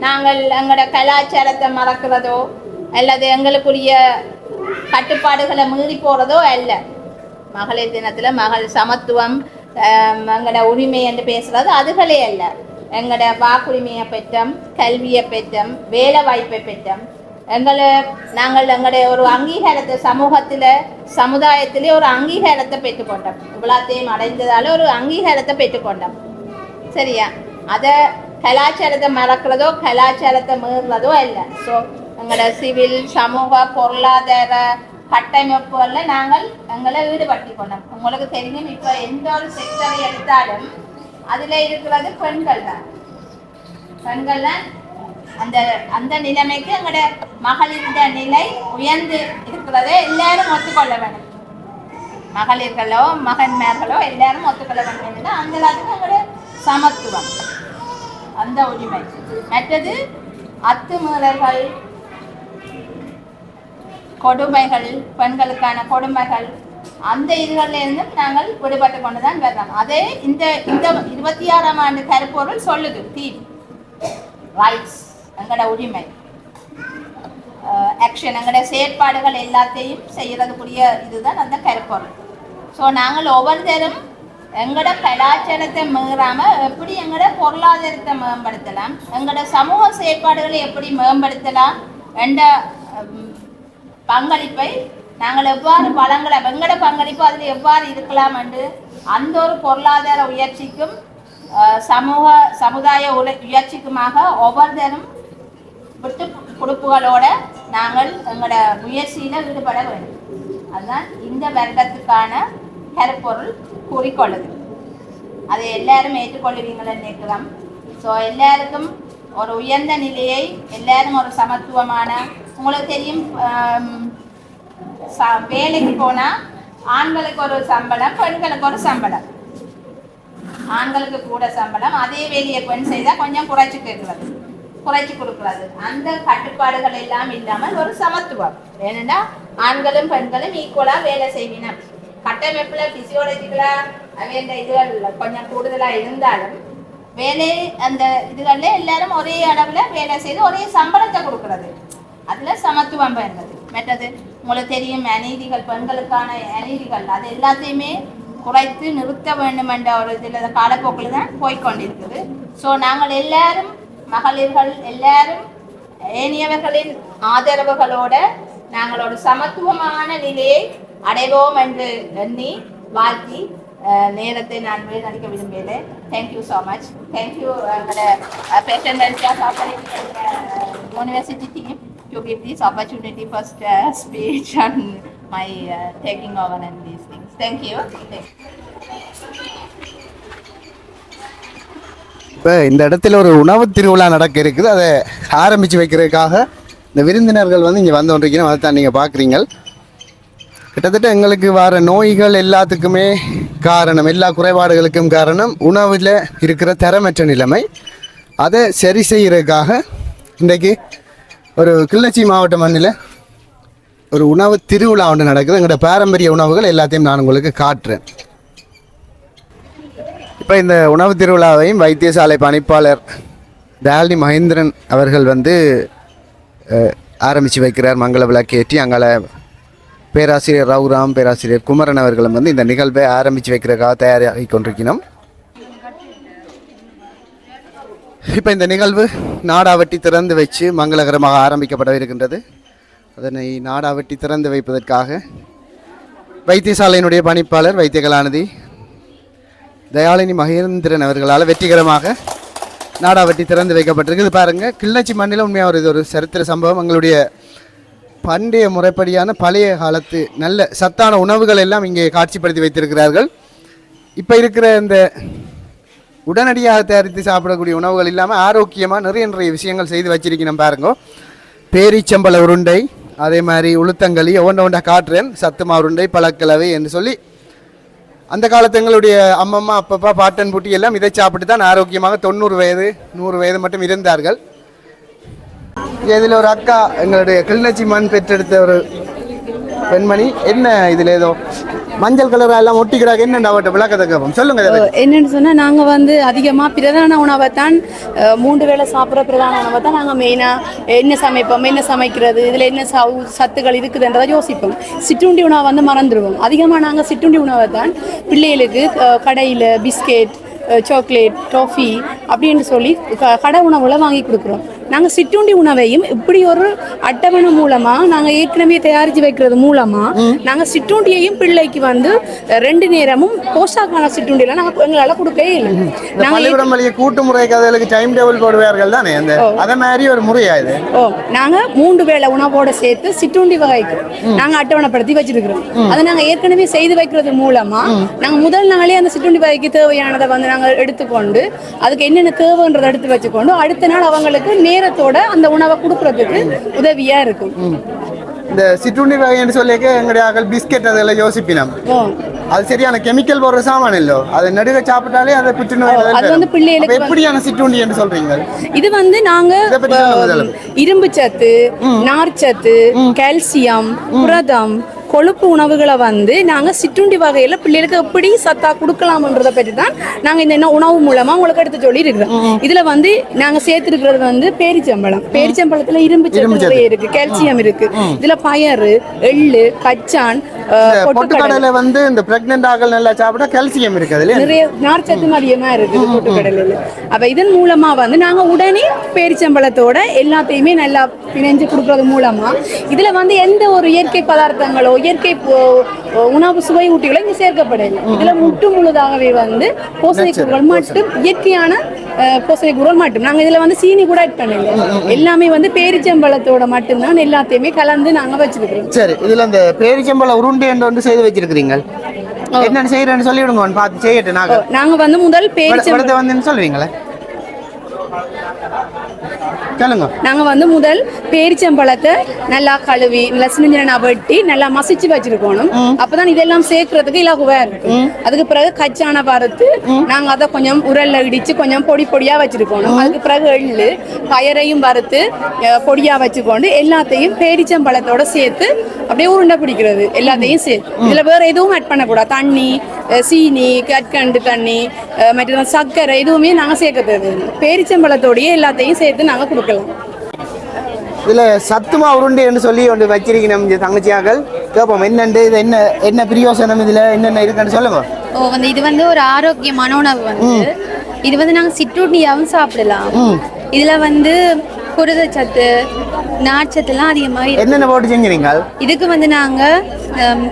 நாங்கள் எங்களோட கலாச்சாரத்தை மறக்கிறதோ அல்லது எங்களுக்குரிய கட்டுப்பாடுகளை மீறி போகிறதோ அல்ல. மகளிர் தினத்தில் மகள் சமத்துவம், எங்களோட உரிமை என்று பேசுகிறது அதுகளே அல்ல. எங்களோட வாக்குரிமையை பெற்றோம், கல்வியை பெற்றோம், வேலை வாய்ப்பை பெற்றோம். நாங்கள் எங்களுடைய ஒரு அங்கீகாரத்தை சமூகத்தில் சமுதாயத்திலே ஒரு அங்கீகாரத்தை பெற்றுக்கொண்டோம். இவ்வளோத்தையும் அடைந்ததால் ஒரு அங்கீகாரத்தை பெற்றுக்கொண்டோம். சரியா? அதை கலாச்சாரத்தை மறக்கிறதோ கலாச்சாரத்தை மீறுறதோ இல்லை. ஸோ எங்களோட சிவில், சமூக, பொருளாதார கட்டமைப்புகளில் நாங்கள் எங்களை ஈடுபடுத்தி கொண்டோம். உங்களுக்கு தெரியும், இப்போ எந்த ஒரு செக்டரை எடுத்தாலும் அதில் இருக்கிறது பெண்கள் தான். பெண்கள் தான் அந்த நிலைமைக்கு எங்களோட மகளிருடைய நிலை உயர்ந்து இருக்கிறதே எல்லாரும் ஒத்துக்கொள்ள வேண்டும். மகளிர்களோ மகன்மார்களோ எல்லாரும் ஒத்துக்கொள்ள வேண்டும். அந்த அளவுக்கு எங்களோட சமத்துவம், அந்த உரிமை. மற்றது அத்துமீறல்கள், கொடுமைகள், பெண்களுக்கான கொடுமைகள், அந்த இதுகளிலிருந்தும் நாங்கள் விடுபட்டு கொண்டுதான் வரலாம். அதே இந்த 26ஆம் ஆண்டு கருப்பொருள் சொல்லுது. தீம் ரைட்ஸ், எங்களோட உரிமை, ஆக்ஷன், எங்களோட செயற்பாடுகள் எல்லாத்தையும் செய்யறதுக்குரிய இதுதான் அந்த கருப்பொருள். ஸோ நாங்கள் ஒவ்வொருத்தரும் எங்களோட கலாச்சாரத்தை மீறாம எப்படி எங்களோட பொருளாதாரத்தை மேம்படுத்தலாம், எங்களோட சமூக செயற்பாடுகளை எப்படி மேம்படுத்தலாம் என்ற பங்களிப்பை நாங்கள் எவ்வாறு வளங்கலாம், எங்களோட பங்களிப்பு அதில் எவ்வாறு இருக்கலாம் என்று அந்த ஒரு பொருளாதார உயர்ச்சிக்கும் சமுதாய உயர்ச்சிக்குமாக ஒவ்வொருத்தரும் விட்டு கொடுப்புகளோட நாங்கள் எங்களோட முயற்சியில் ஈடுபட வேண்டும். அதுதான் இந்த வருடத்துக்கான கருப்பொருள் கூறிக்கொள்ளுது. அதை எல்லாரும் ஏற்றுக்கொள்ளுவீங்கன்னு நினைக்கிறோம். ஸோ எல்லாருக்கும் ஒரு உயர்ந்த நிலையை, எல்லாரும் ஒரு சமத்துவமான, உங்களுக்கு தெரியும் வேலைக்கு போனால் ஆண்களுக்கு ஒரு சம்பளம், பெண்களுக்கு ஒரு சம்பளம். ஆண்களுக்கு கூட சம்பளம், அதே வேலையை பெண் செய்தால் கொஞ்சம் குறைச்சி கொடுக்குறது. அந்த கட்டுப்பாடுகள் எல்லாம் இல்லாமல் ஒரு சமத்துவம். ஏன்னா ஆண்களும் பெண்களும் ஈக்குவலாக வேலை செய்வினோம். கட்டமைப்பில் பிசியோலஜிக்கலாக அந்த இதுகள் கொஞ்சம் கூடுதலாக இருந்தாலும் வேலை அந்த இதுகளில் எல்லாரும் ஒரே அளவில் வேலை செய்து ஒரே சம்பளத்தை கொடுக்கறது, அதில் சமத்துவம் பயன்பது. மற்றது உங்களுக்கு தெரியும் அநீதிகள், பெண்களுக்கான அநீதிகள், அது எல்லாத்தையுமே குறைத்து நிறுத்த வேண்டும் என்ற ஒரு இதில் காலப்போக்கில் தான் போய்கொண்டிருக்குது. ஸோ நாங்கள் எல்லாரும் மகளிர்கள் எல்லாரும் ஏனையவர்களின் ஆதரவுகளோட நாங்கள் ஒரு சமத்துவமான நிலையை அடைவோம் என்று எண்ணி வாழ்த்தி நேரத்தை நான் வீணடிக்க விரும்புகிறேன். Thank you so much. Thank you passion welfare university team to give this opportunity first speech on my taking over and these things. Thank you. இப்போ இந்த இடத்துல ஒரு உணவு திருவிழா நடக்க இருக்குது. அதை ஆரம்பித்து வைக்கிறதுக்காக இந்த விருந்தினர்கள் வந்து இங்கே வந்து கொண்டிருக்கணும். அதை தான் நீங்கள் பார்க்குறீங்க. கிட்டத்தட்ட எங்களுக்கு வர நோய்கள் எல்லாத்துக்குமே காரணம், எல்லா குறைபாடுகளுக்கும் காரணம் உணவில் இருக்கிற தரமற்ற நிலைமை. அதை சரி செய்கிறதுக்காக இன்றைக்கு ஒரு கிளிநொச்சி மாவட்ட மண்ணில் ஒரு உணவு திருவிழா ஒன்று நடக்குது. எங்களோட பாரம்பரிய உணவுகள் எல்லாத்தையும் நான் உங்களுக்கு காட்டுறேன். இப்போ இந்த உணவு திருவிழாவையும் வைத்தியசாலை பணிப்பாளர் தாலினி மகேந்திரன் அவர்கள் வந்து ஆரம்பித்து வைக்கிறார். மங்கள விளக்கேற்றி அங்கே பேராசிரியர் ரவுராம், பேராசிரியர் குமரன் அவர்களும் வந்து இந்த நிகழ்வை ஆரம்பித்து வைக்கிறதுக்காக தயாராகி கொண்டிருக்கணும். இப்போ இந்த நிகழ்வு நாடாவட்டி திறந்து வச்சு மங்களகரமாக ஆரம்பிக்கப்பட இருக்கின்றது. அதனை நாடாவட்டி திறந்து வைப்பதற்காக வைத்தியசாலையினுடைய பணிப்பாளர் வைத்திய கலாநிதி தயாலினி மகேந்திரன் அவர்களால் வெற்றிகரமாக நாடாவட்டி திறந்து வைக்கப்பட்டிருக்கு. இது பாருங்கள், கிளிநொச்சி மண்ணில் உண்மையாக இது ஒரு சரித்திர சம்பவம். எங்களுடைய பண்டைய முறைப்படியான பழைய காலத்து நல்ல சத்தான உணவுகள் எல்லாம் இங்கே காட்சிப்படுத்தி வைத்திருக்கிறார்கள். இப்போ இருக்கிற இந்த உடனடியாக தயாரித்து சாப்பிடக்கூடிய உணவுகள் இல்லாமல் ஆரோக்கியமாக நிறைய விஷயங்கள் செய்து வச்சிருக்கணும். பாருங்க, பேரிச்சம்பள உருண்டை, அதே மாதிரி உளுத்தங்களி, ஒவ்வொன்றா காட்டுறேன், சத்துமா உருண்டை, பழக்கலவை என்று சொல்லி அந்த காலத்து எங்களுடைய அம்மம்மா அப்பப்பா பாட்டன் பூட்டி எல்லாம் இதை சாப்பிட்டு தான் ஆரோக்கியமாக 90 வயது 100 வயது மட்டும் இருந்தார்கள். இதில் ஒரு அக்கா, எங்களுடைய கிளிநொச்சி மண் பெற்றெடுத்த ஒரு பெண்மணி, என்ன இதில் ஏதோ மஞ்சள் கலராக எல்லாம் ஒட்டிக்கிறாங்க, என்னென்ன அவட்ட விளக்கத்தை கேட்போம், சொல்லுங்க. என்னென்னு சொன்னால் நாங்கள் வந்து அதிகமாக பிரதான உணவை தான் 3 வேளை சாப்பிட்ற பிரதான உணவை தான் நாங்கள் மெயினாக என்ன சமைப்போம், என்ன சமைக்கிறது, இதில் என்ன சத்துக்கள் இருக்குதுன்றதை யோசிப்போம். சிற்றுண்டி உணவை வந்து மறந்துடுவோம். அதிகமாக நாங்கள் சிற்றுண்டி உணவை தான் பிள்ளைகளுக்கு கடையில் பிஸ்கெட், சாக்லேட், டாஃபி அப்படின்னு சொல்லி கடை உணவுல வாங்கி கொடுக்குறோம். நாங்கள் சிற்றுண்டி உணவையும் இப்படி ஒரு அட்டவணை மூலமாக நாங்கள் ஏற்கனவே தயாரித்து வைக்கிறது மூலமாக நாங்கள் சிற்றுண்டியையும் பிள்ளைக்கு வந்து 2 நேரமும் போஷாக்கான சிற்றுண்டியெல்லாம் நாங்கள் எங்களால் கொடுக்கவே இல்லை. நாங்கள் கூட்டு முறைக்கு அதுக்கு டைம் டேபிள் போடுவார்கள் தானே, அதே மாதிரி ஒரு முறையாது. நாங்கள் 3 வேளை உணவோடு சேர்த்து சிற்றுண்டி வகைக்கு நாங்கள் அட்டவணைப்படுத்தி வச்சிருக்கிறோம். அதை நாங்கள் ஏற்கனவே செய்து வைக்கிறது மூலமாக நாங்கள் முதல் நாளே அந்த சிற்றுண்டி வகைக்கு தேவையானதை வந்து நாங்கள் எடுத்துக்கொண்டு அதுக்கு என்னென்ன தேவைன்றதை எடுத்து வச்சுக்கொண்டு அடுத்த நாள் அவங்களுக்கு நேரத்தோட அந்த உணவை கொடுக்கறதுக்கு உதவியா இருக்கும். இந்த சிற்றுண்டி வகைன்னு சொல்லிக்க எங்களுடைய பிஸ்கெட் அதெல்லாம் யோசிப்பினோம். அது சரியான கெமிக்கல் போடுற சாமான் இல்லோ, அதை நடுக சாப்பிட்டாலே அதை புற்றுநோய். அது வந்து பிள்ளைகளுக்கு எப்படியான சிற்றுண்டி என்று சொல்றீங்க? இது வந்து நாங்க இரும்பு சத்து, நார்ச்சத்து, கால்சியம், புரதம், கொழுப்பு உணவுகளை வந்து நாங்கள் சிற்றுண்டி வகையில் பிள்ளைகளுக்கு எப்படி சத்தா கொடுக்கலாம்ன்றதை பற்றி தான் நாங்கள் இந்த உணவு மூலமாக உங்களுக்கு எடுத்து சொல்லி இருக்கிறோம். இதில் வந்து நாங்கள் சேர்த்துருக்கிறது வந்து பேரிச்சம்பழத்தில் இரும்பு சத்து இருக்கு, கால்சியம் இருக்கு. இதில் பயறு, எள்ளு, கச்சான், பொட்டுக்கடலை வந்து இந்த பிரெக்னென்ட் ஆகல் நல்லா சாப்பிட்டா கால்சியம் இருக்கு அதுல நிறைய நார்ச்சத்து அதிகமா இருக்குது பொட்டுக்கடலையில. அப்ப இதன் மூலமா வந்து நாங்க உடனே பேரிச்சம்பழத்தோட எல்லாத்தையுமே நல்லா பிணைஞ்சு கொடுக்கறது மூலமா இதுல வந்து எந்த ஒரு இயற்கை பதார்த்தங்களோ இயற்கை உணவு சுவை ஊட்டிகளோ இங்க சேர்க்கப்படவில்லை. இதுல முற்று முழுதாகவே வந்து போசனை கூறுகள் மட்டும் இயற்கையான போசனை கூறுகள் மட்டும். நாங்க இதுல வந்து சீனி கூட ஆட் பண்ணல. எல்லாமே வந்து பேரிச்சம்பழத்தோட மட்டும்தான் எல்லாத்தையுமே கலந்து நாங்க வச்சிருக்கிறோம். சரி, இதுல அந்த பேரிச்சம்பழ உருண்டை என்று செய்து வச்சிருக்கிறீங்க. என்னன்னு செய்யறேன்னு சொல்லி விடுங்க, பார்த்து செய்யட்டு. நாங்க வந்து முதல் பேரிச்சம்பழத்தை வந்து சொல்லுவீங்களே, நாங்க வந்து முதல் பேரிச்சம்பழத்தை நல்லா கழுவி நல்லா சின்ன வெட்டி நல்லா மசிச்சு வச்சிருக்கணும். அப்பதான் இதெல்லாம் சேர்க்கறதுக்கு இலகுவா இருக்கு. அதுக்கு பிறகு கச்சான வறுத்து நாங்க அதை கொஞ்சம் உரல்ல இடிச்சு கொஞ்சம் பொடி பொடியா வச்சிருக்கணும். அதுக்கு பிறகு எள்ளு பயரையும் வறுத்து பொடியா வச்சுக்கொண்டு எல்லாத்தையும் பேரிச்சம்பழத்தோட சேர்த்து அப்படியே உருண்டை பிடிக்கிறது. எல்லாத்தையும் சேர்த்து இதுல வேற எதுவும் ஆட் பண்ணக்கூடாது. தண்ணி, சீனி, கற்கண்டு தண்ணி, மற்ற சர்க்கரை எதுவுமே நாங்க சேர்க்கறது. பேரிச்சம்பழத்தோடய எல்லாத்தையும் சேர்த்து நாங்க கொடுக்கலாம். இதுல சத்துமா உருண்டைன்னு சொல்லி ஒன்று வச்சிருக்கணும். தங்கச்சியாக்கள் கேட்போம் என்னண்டு, இது என்ன என்ன பிரயோசனம், இதுல என்னென்ன இருக்குன்னு சொல்லுங்க. வந்து இது வந்து ஒரு ஆரோக்கியமான உணவு. வந்து இது வந்து நாங்க சிற்றுண்டியாவும் சாப்பிடலாம். இதுல வந்து புரதச்சத்து நார்ச்சத்துலாம் அதிகமாக என்னென்ன போட்டு செஞ்சீங்க? இதுக்கு வந்து நாங்க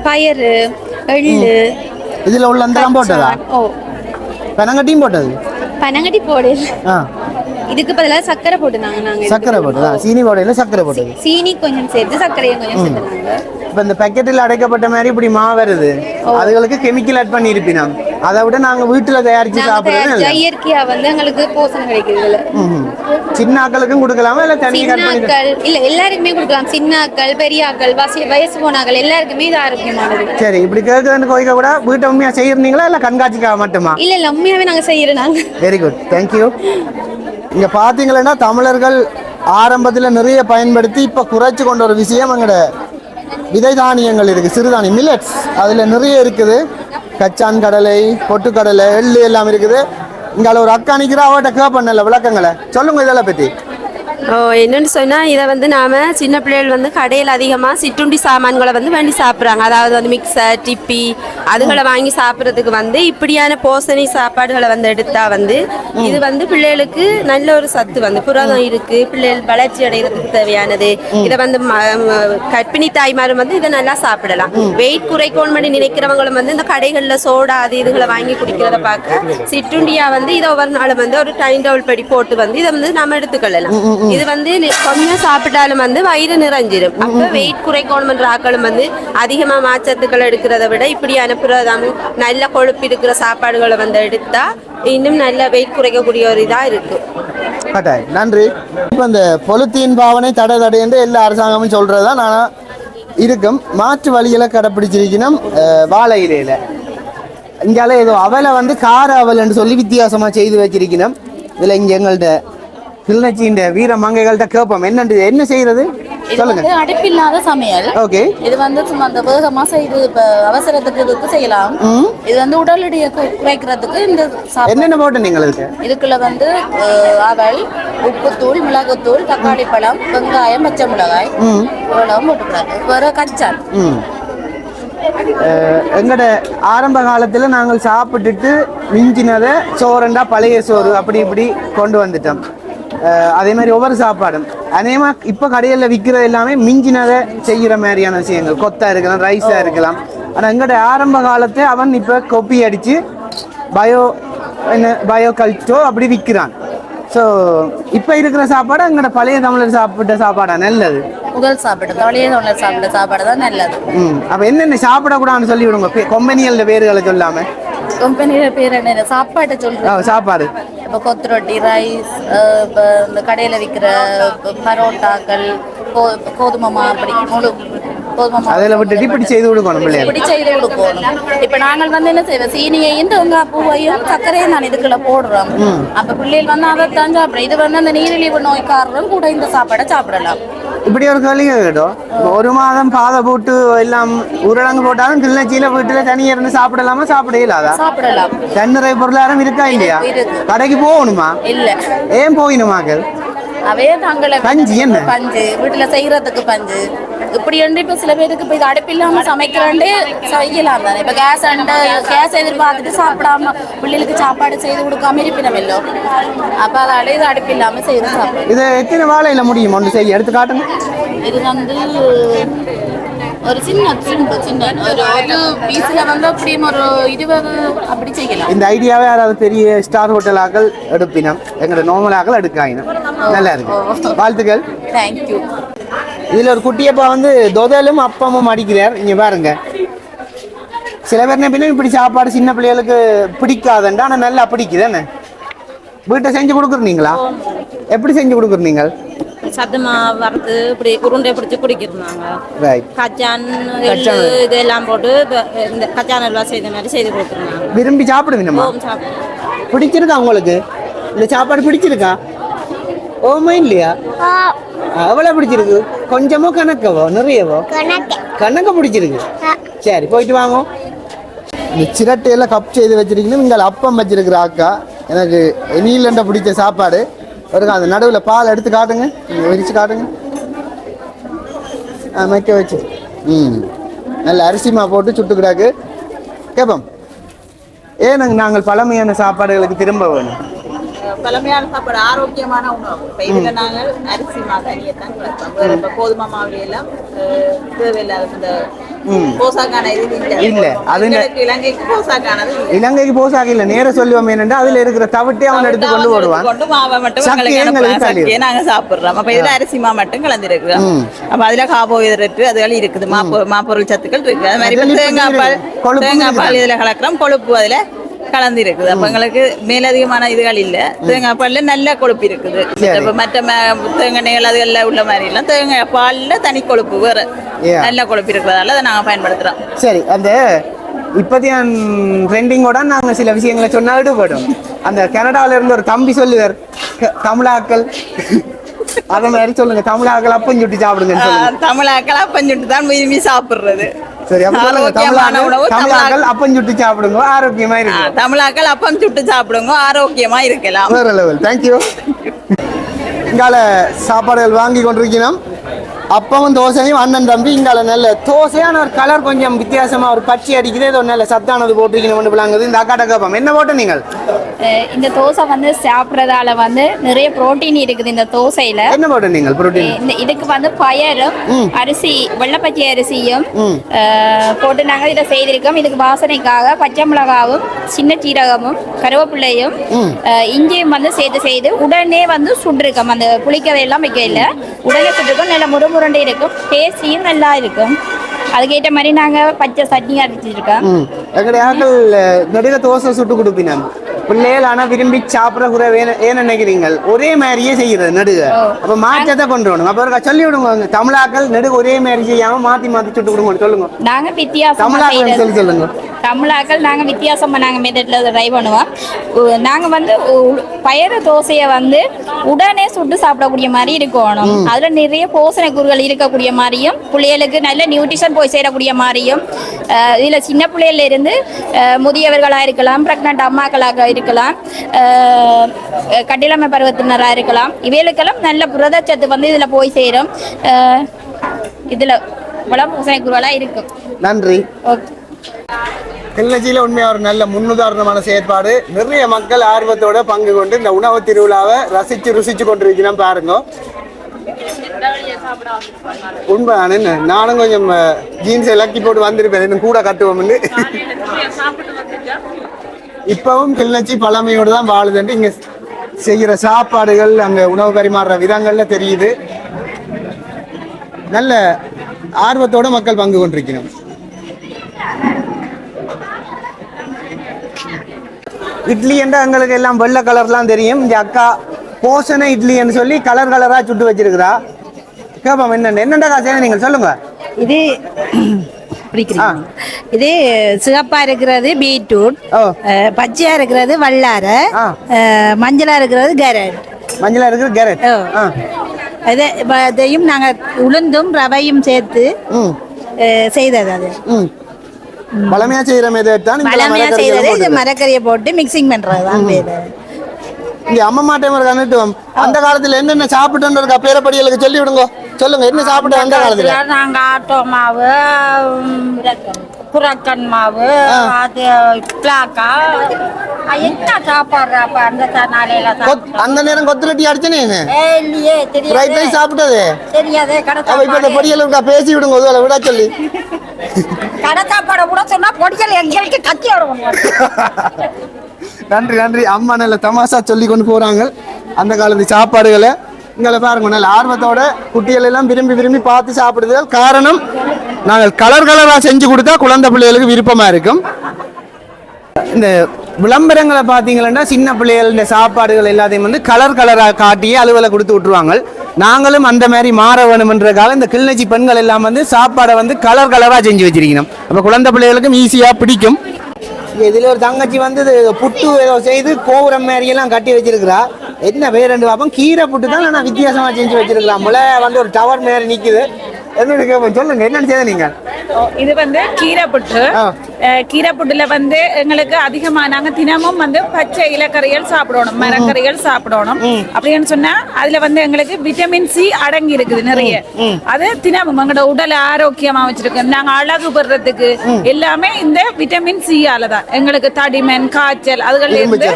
பயறு, எள்ளு, இதுல உள்ள அந்த போட்டதா? பனங்கட்டியும் போட்டது? பனங்கட்டி போடல. இதுக்கு பதிலாக சர்க்கரை போட்டுனாங்க. நாங்க சர்க்கரை போட்டதா? சீனி போடல, சர்க்கரை போட்டது. சீனி கொஞ்சம் சேர்த்து சர்க்கரையும் கொஞ்சம் சேர்த்துனாங்க. இப்ப இந்த பேக்கெட்டில் அடைக்கப்பட்ட மாதிரி இப்படி மா வருது, அதுகளுக்கு கெமிக்கல் ஆட் பண்ணி இருப்பினா. அதை விட நாங்க வீட்டுல தயாரிச்சு சாப்பிடுறது இயற்கையா வந்து எங்களுக்கு போஷணம் கிடைக்குது. சின்ன ஆக்களுக்கும் கொடுக்கலாமா இல்ல தனியாக்கள்? இல்ல எல்லாருக்குமே கொடுக்கலாம். சின்ன ஆக்கள், பெரிய ஆக்கள், வயசு போனாக்கள் எல்லாருக்குமே இது ஆரோக்கியமானது. சரி, இப்படி கேட்கறதுன்னு கோயிக்க கூட வீட்டை உண்மையா செய்யறீங்களா இல்ல கண்காட்சிக்காக மட்டுமா? இல்ல உண்மையாவே நாங்க செய்யறோம். நாங்க வெரி குட், தேங்க்யூ. இங்க பாத்தீங்கன்னா தமிழர்கள் ஆரம்பத்துல நிறைய பயன்படுத்தி இப்ப குறைச்சு கொண்ட ஒரு விஷயம் எங்கட விதை தானியங்கள் இருக்கு, சிறுதானியம் மில்லட்ஸ். அதுல நிறைய இருக்குது. கச்சான் கடலை, பொட்டுக்கடலை, எள்ளு எல்லாம் இருக்குது. இங்கால ஒரு அக்கா நிக்கிறா, அவட்ட கேட்பண்ணல விளக்கங்களை சொல்லுங்க இதெல்லாம் பத்தி. என்னென்னு சொன்னால் இதை வந்து நாம் சின்ன பிள்ளைகள் வந்து கடையில் அதிகமாக சிற்றுண்டி சாமான்களை வந்து வாங்கி சாப்பிட்றாங்க. அதாவது வந்து மிக்சர், டிப்பி அதுகளை வாங்கி சாப்பிட்றதுக்கு வந்து இப்படியான போஷணை சாப்பாடுகளை வந்து எடுத்தால் வந்து இது வந்து பிள்ளைகளுக்கு நல்ல ஒரு சத்து வந்து புரதம் இருக்குது, பிள்ளைகள் வளர்ச்சி அடைகிறதுக்கு தேவையானது. இதை வந்து கர்ப்பிணி தாய்மாரும் வந்து இதை நல்லா சாப்பிடலாம். வெயிட் குறைக்கணும் பண்ணி நினைக்கிறவங்களும் வந்து இந்த கடைகளில் சோடா அது இதுகளை வாங்கி குடிக்கிறத பார்க்க சிற்றுண்டியா வந்து இதை ஒவ்வொரு நாளும் வந்து ஒரு டைம் டேபிள் படி போட்டு வந்து இதை வந்து நம்ம எடுத்துக்கொள்ளலாம். இது வந்து கொஞ்சம் சாப்பிட்டாலும் வந்து வயிறு நிறைஞ்சிடும். அப்போ வெயிட் குறைக்கணும்ன்ற ஆக்களும் வந்து அதிகமாக மாச்சத்துக்கள் எடுக்கிறத விட இப்படியான புரதம் நல்ல கொழுப்பு இருக்கிற சாப்பாடுகளை வந்து எடுத்தா இன்னும் நல்ல வெயிட் குறைக்கக்கூடிய ஒரு இதாக இருக்கு. நன்றி. இப்போ இந்த பொலித்தீன் பாவனை தடை என்று எல்லா அரசாங்கமும் சொல்றதுதான் நான் இருக்கும். மாற்று வழிகளை கடைப்பிடிச்சிருக்கணும். வாழை இலையில இங்கால ஏதோ அவலை வந்து கார அவல் என்று சொல்லி வித்தியாசமா செய்து வச்சிருக்கணும். இதுல இங்க எங்கள்கிட்ட கிளிநொச்சியின் வீர மங்கைகள்கிட்ட கேட்போம் என்னண்டு என்ன செய்யறது சொல்லுங்க. அடுப்பில்லாத சமையல். ஓகே. இது வந்து சும்மா அந்த வேகமா செய்து இப்ப அவசரத்துக்கு செய்யலாம். இது வந்து உடல் எடையை குறைக்கிறதுக்கு இந்த என்னென்ன போட்டு நீங்கள் இதுக்குள்ள வந்து அவல், உப்புத்தூள், மிளகுத்தூள், தக்காளி பழம், வெங்காயம், பச்சை மிளகாய் இவ்வளவு போட்டுக்கூடாது. வேற கச்சான். எங்கட ஆரம்ப காலத்துல நாங்கள் சாப்பிட்டுட்டு மிஞ்சினதை சோறுண்டா பழைய சோறு அப்படி இப்படி கொண்டு வந்துட்டோம். அதே மாதிரி ஒவ்வொரு சாப்பாடும் அதேமாதிரி இப்போ கடையில் விற்கிறது எல்லாமே மிஞ்சினதை செய்கிற மாதிரியான விஷயங்கள். கொத்தா இருக்கலாம், ரைஸாக இருக்கலாம். ஆனால் எங்கட ஆரம்ப காலத்தை அவன் இப்போ கொப்பி அடித்து பயோ கல்ச்சோ அப்படி விற்கிறான். ஸோ இப்போ இருக்கிற சாப்பாடு எங்கட பழைய தமிழர் சாப்பிட்ட சாப்பாடா நல்லது? முதல் சாப்பாடு பழைய தமிழர் சாப்பிட்ட சாப்பாடு தான் நல்லது. அப்போ என்னென்ன சாப்பிடக்கூடாதுன்னு சொல்லி விடுங்க, கொம்பனியல் பேர்களை சொல்லாமல். கம்பெனியோட பேர் என்ன? சாப்பாட்டை சொல்றோம். சாப்பாடு இப்போ கொத்து ரொட்டி, ரைஸ், இந்த கடையில் விற்கிற பரோட்டாக்கள், கோதுமை மா அப்படி முழு கோதுமை அதில் விட்டுட்டு இப்படி செய்து கொடுக்கணும். இப்படி செய்து கொடுக்கணும். இப்போ நாங்கள் வந்து என்ன செய்வோம், சீனியையும் தேங்காய் பூவையும் சர்க்கரையும் நான் இதுக்குள்ள போடுறோம். அப்போ பிள்ளைகள் வந்து அதைத்தான் சாப்பிட்றோம். இது வந்து அந்த நீரிழிவு நோய்க்காரரும் கூட இந்த சாப்பாடை சாப்பிடலாம். இப்படி ஒரு கேள்வி கேட்டோம். ஒரு மாதம் பாதை போட்டு எல்லாம் உருளங்கு போட்டாலும் கிளிநொச்சியில வீட்டுல தனியா இருந்து சாப்பிடலாமா? சாப்பிட இயலாதா? சாப்பிடலாம். தன்னுறை பொருளாதாரம் இருக்கா இல்லையா? கடைக்கு போகணுமா? இல்ல. ஏன் போகணுமாக்கள்? அவையே தங்களை பஞ்சு என்ன? பஞ்சு வீட்டுல செய்யறதுக்கு பஞ்சு இப்படி வந்து இப்ப சில பேருக்கு இப்ப இது அடுப்பு இல்லாம சமைக்கிறாண்டே செய்யலாம் தானே. இப்ப கேஸ் எதிர்பார்த்துட்டு சாப்பிடாம பிள்ளைகளுக்கு சாப்பாடு செய்து கொடுக்காம இருப்பினமில்லோ. அப்ப அதால இது அடுப்பு இல்லாம செய்து சாப்பிடும். இது எத்தனை வாழையில முடியும் ஒன்று செய்ய எடுத்து காட்டுங்க. இது வந்து ஒரு சின்ன ஒரு பீஸ்ல வந்து அப்படியும் ஒரு 20 அப்படி செய்யலாம். இந்த ஐடியாவே யாராவது பெரிய ஸ்டார் ஹோட்டலாக்கள் எடுப்பினம், எங்களோட நார்மலாக்கள் எடுக்காயினம். நல்லா இருக்கு, வாழ்த்துக்கள். தேங்க்யூ. இதுல ஒரு குட்டியப்பா வந்து தொதலும் அப்பமும் அடிக்கிறார். இங்க பாருங்க, சில பேர் என்ன இப்படி சாப்பாடு சின்ன பிள்ளைகளுக்கு பிடிக்காதுண்டா, ஆனால் நல்லா பிடிக்குதானே. வீட்டை செஞ்சு கொடுக்குறீங்களா? எப்படி செஞ்சு கொடுக்குறீங்க? சத்துமா வறுத்து இப்படி உருண்டை பிடிச்சி குடிக்கிறாங்க. ரைட். கச்சான் இதெல்லாம் போட்டு இந்த கச்சான் எல்லாம் செய்த மாதிரி செய்து கொடுக்குறாங்க. விரும்பி சாப்பிடுவீங்கம்மா? பிடிச்சிருக்கா உங்களுக்கு? இந்த சாப்பாடு பிடிச்சிருக்கா? ஓமா இல்லையா? எவ்வளோ பிடிச்சிருக்கு? கொஞ்சமோ கணக்கவோ நிறையவோ? கணக்க பிடிச்சிருக்கு. சரி, போயிட்டு வாங்க. இந்த சிரட்டையெல்லாம் கப் செய்து வச்சிருக்கீங்க. இங்கே அப்பம் வச்சிருக்கிற அக்கா எனக்கு நீலண்ட பிடிச்ச சாப்பாடு ஒரு அந்த நடுவில் பால் எடுத்து காட்டுங்க, விரிச்சு காட்டுங்க. மைக்க வச்சு நல்ல அரிசிமா போட்டு சுட்டுக்கிடாக்கு கேட்போம். ஏன் நாங்கள் பழமையான சாப்பாடுகளுக்கு திரும்ப வேணும்? பழமையான சாப்பாடு ஆரோக்கியமான உணவு. இப்போ இதில் நாங்கள் அரிசி மாதனியை தான் கலப்போம். இப்போ கோதுமை மாவுல எல்லாம் தேவையில்லாத இந்த போசாக்கான இது இல்லை. அது இலங்கைக்கு போசாக்கானது. இலங்கைக்கு போசாக்கு இல்லை, நேர சொல்லுவோம். என்னென்னா அதில் இருக்கிற தவிட்டே அவன் எடுத்து கொண்டு போடுவான். கொண்டு மாவை மட்டும் சக்கையே நாங்கள் சாப்பிட்றோம். அப்போ இதில் அரிசி மா மட்டும் கலந்துருக்குறோம். அப்போ அதில் கார்போஹைட்ரேட் அதுகள் இருக்குது, மாப்பொருள் சத்துக்கள் இருக்குது. அது மாதிரி தேங்காய் பால் இதில் கலக்கிறோம், கொழுப்பு அதில் கலந்து இருக்குது. அப்ப எங்களுக்கு மேலதிகமான இதுகள் இல்ல. தேங்காய் பால்ல நல்ல கொழுப்பு இருக்குது. மற்ற தேங்காய் அதுகள்ல உள்ள மாதிரி எல்லாம் தேங்காய் பால்ல தனி கொழுப்பு வேற நல்ல கொழுப்பு இருக்கிறதால அதை நாங்க பயன்படுத்துறோம். சரி, அந்த இப்போதைய ட்ரெண்டிங்கோட நாங்க சில விஷயங்களை சொன்னா ஈடுபடும். அந்த கனடாவில இருந்து ஒரு தம்பி சொல்லுவார், தமிழாக்கள் அத மாதிரி சொல்லுங்க. தமிழாக்கள் அப்பம் சுட்டு சாப்பிடுங்க. தமிழாக்கள் அப்பம் சுட்டு தான் விரும்பி சாப்பிடுறது. சரி, தமிழாக்கள் அப்பம் சுட்டு சாப்பிடுங்க, ஆரோக்கியமா இருக்கு. தமிழாக்கள் அப்பம் சுட்டு சாப்பிடுங்க, ஆரோக்கியமா இருக்கலாம். வேற லெவல். தேங்க்யூ. இங்கால சாப்பாடுகள் வாங்கி கொண்டிருக்கணும். அப்பவும் தோசையும் அண்ணன் தம்பி. இங்கால நல்ல தோசையான ஒரு கலர் கொஞ்சம் வித்தியாசமா ஒரு பச்சை அடிக்குது. ஏதோ நல்ல சத்தானது போட்டிருக்கணும் விளாங்குது. இந்த அக்காட்ட கேட்போம், என்ன போட்டு நீங்கள்? இந்த தோசை வந்து சாப்பிட்றதால வந்து நிறைய புரோட்டீன் இருக்குது இந்த தோசையில. என்ன போட்டு நீங்கள் புரோட்டீன்? இதுக்கு வந்து பயரும் அரிசி வெள்ளைப்பச்சை அரிசியும் போட்டு நாங்கள் இதை செய்திருக்கோம். இதுக்கு வாசனைக்காக பச்சை மிளகாவும் சின்ன சீரகமும் கருவேப்பிள்ளையும் இஞ்சியும் வந்து செய்து உடனே வந்து சுட்டிருக்கோம். அந்த புளிக்கதையெல்லாம் வைக்கல, உடனே சுட்டிருக்கோம். நல்ல முருண்டை இருக்கும், டேஸ்டியும் நல்லா இருக்கும். அதுக்கேற்ற மாதிரி நாங்கள் பச்சை சட்னி அரைச்சிருக்கோம். எங்களுடைய ஆட்கள் நடுக தோசை சுட்டு கொடுப்பினா பிள்ளைகள் ஆனால் விரும்பி சாப்பிட கூட ஏன்னு நினைக்கிறீங்க? ஒரே மாதிரியே செய்யறது நடுக. அப்போ மாற்றத்தை கொண்டு வரணும். அப்போ சொல்லி விடுங்க, தமிழாக்கள் நடுக ஒரே மாதிரி செய்யாம மாற்றி சுட்டு கொடுங்க. சொல்லுங்க. நாங்கள் வித்தியாசம் தமிழாக்கள் சொல்லி சொல்லுங்க. தமிழாக்கள் நாங்கள் வித்தியாசமாக நாங்கள் மெத்தடில் ட்ரை பண்ணுவோம். நாங்கள் வந்து பயறு தோசையை வந்து உடனே சுட்டு சாப்பிடக்கூடிய மாதிரி இருக்கணும். அதில் நிறைய போசனை கூறுகள் இருக்கக்கூடிய மாதிரியும் பிள்ளைகளுக்கு நல்ல நியூட்ரிஷன் போய் சேரக்கூடிய மாதிரியும் இதில் சின்ன பிள்ளையில இருந்து முதியவர்களாக இருக்கலாம், ப்ரெக்னென்ட் அம்மாக்களாக இருக்கலாம், கட்டிலமை பருவத்தினராக இருக்கலாம். இவைகளுக்கெல்லாம் நல்ல புரதச்சத்து வந்து இதில் போய் சேரும். இதில் இவ்வளோ போசனை கூறுகளாக இருக்கும். நன்றி. ஓகே. கிளிநொச்சியில் உண்மையாக ஒரு நல்ல முன்னுதாரணமான செயற்பாடு. நிறைய மக்கள் ஆர்வத்தோட பங்கு கொண்டு இந்த உணவு திருவிழாவை ருசிச்சு கொண்டிருக்கிறோம். பாருங்க, உண்மையான நானும் கொஞ்சம் ஜீன்ஸ் இலக்கி போட்டு வந்திருப்பேன், இன்னும் கூட கட்டுவோம்னு. இப்பவும் கிளிநொச்சி பழமையோடு தான் வாழுதுன்ட்டு இங்க செய்கிற சாப்பாடுகள் அங்க உணவு பரிமாறுற விதங்கள்ல தெரியுது. நல்ல ஆர்வத்தோட மக்கள் பங்கு கொண்டிருக்கிறோம். இட்லி என்ற எங்களுக்கு எல்லாம் வெள்ளை கலர்லாம் தெரியும். இந்த அக்கா போசனை இட்லின்னு சொல்லி கலர் கலரா சுட்டு வச்சிருக்கிறா. கேப்பம் என்னென்ன காசு நீங்கள் சொல்லுங்க. இது இது சிவப்பா இருக்கிறது பீட்ரூட், பச்சையா இருக்கிறது வல்லாரை, மஞ்சளா இருக்கிறது கேரட். மஞ்சளா இருக்கிறது கேரட். இதையும் நாங்க உளுந்தும் ரவையும் சேர்த்து செய்தது. அது பழமையா செய்யற மெத்தட் தான். பழமையா செய்யறது இது மரக்கறியை போட்டு மிக்சிங் பண்றது தான். இங்க அம்மா மாட்டேன் கண்டுட்டுவோம். அந்த காலத்துல என்னென்ன சாப்பிட்டு பேரப்படிகளுக்கு சொல்லி விடுங்க. சொல்லுங்க என்ன சாப்பிட்டு அந்த காலத்துல? நாங்க ஆட்டோ மாவு, புறக்கன் மாவு, அது பிளாக்கா என்ன சாப்பாடுறாப்ப அந்த நாளையில அந்த நேரம் கொத்துரட்டி அடிச்சனே இல்லையே தெரியாது சாப்பிட்டது தெரியாதே. கடை இப்ப இந்த பொடிகளுக்கு பேசி விடுங்க ஒருவேளை விட சொல்லி. கடை சாப்பாடை கூட சொன்னா பொடிகள் எங்களுக்கு கத்தி விடுவோம். நன்றி நன்றி. அம்மா நல்ல தமாஷா சொல்லி கொண்டு போறாங்க அந்த காலத்து சாப்பாடுகளை. இங்கே பாருங்க நல்ல ஆர்வத்தோட குட்டிகள் எல்லாம் விரும்பி விரும்பி பார்த்து சாப்பிடுது. காரணம் நாங்கள் கலர் கலராக செஞ்சு கொடுத்தா குழந்தை பிள்ளைகளுக்கு விருப்பமாக இருக்கும். இந்த விளம்பரங்களை பார்த்தீங்கன்னா சின்ன பிள்ளைகள் இந்த சாப்பாடுகள் எல்லாத்தையும் வந்து கலர் கலராக காட்டியே அலுவலை கொடுத்து விட்டுருவாங்க. நாங்களும் அந்த மாதிரி மாற வேணும்ன்றதுக்காக இந்த கிளிநொச்சி பெண்கள் எல்லாம் வந்து சாப்பாடை வந்து கலர் கலராக செஞ்சு வச்சிருக்கணும். அப்போ குழந்தை பிள்ளைகளுக்கும் ஈஸியாக பிடிக்கும். இதில் ஒரு தங்கச்சி வந்து புட்டு ஏதோ செய்து கோபுரம் மாதிரியெல்லாம் கட்டி வச்சிருக்கிறா. என்ன வேறு ரெண்டு பார்ப்போம் கீரை புட்டு தான் நான் வித்தியாசமாக செஞ்சு வச்சிருக்கிறா. முளை வந்து ஒரு டவர் மாதிரி நிற்குது. சொல்லுங்க என்னன்னு செய்த நீங்க? இது வந்து கீரை புட்டு. கீரை புட்டுல வந்து எங்களுக்கு அதிகமா நாங்க தினமும் வந்து பச்சை இலக்கறிகள் சாப்பிடணும், மரக்கறிகள் சாப்பிடணும். அப்படின்னு சொன்னா அதுல வந்து எங்களுக்கு விட்டமின் சி அடங்கி இருக்குது நிறைய. அது தினமும் எங்களோட உடலை ஆரோக்கியமா வச்சிருக்கு. நாங்க அழகு பெறதுக்கு எல்லாமே இந்த விட்டமின் சி ஆலதான். எங்களுக்கு தடிமன், காய்ச்சல் அதுகள் இருந்து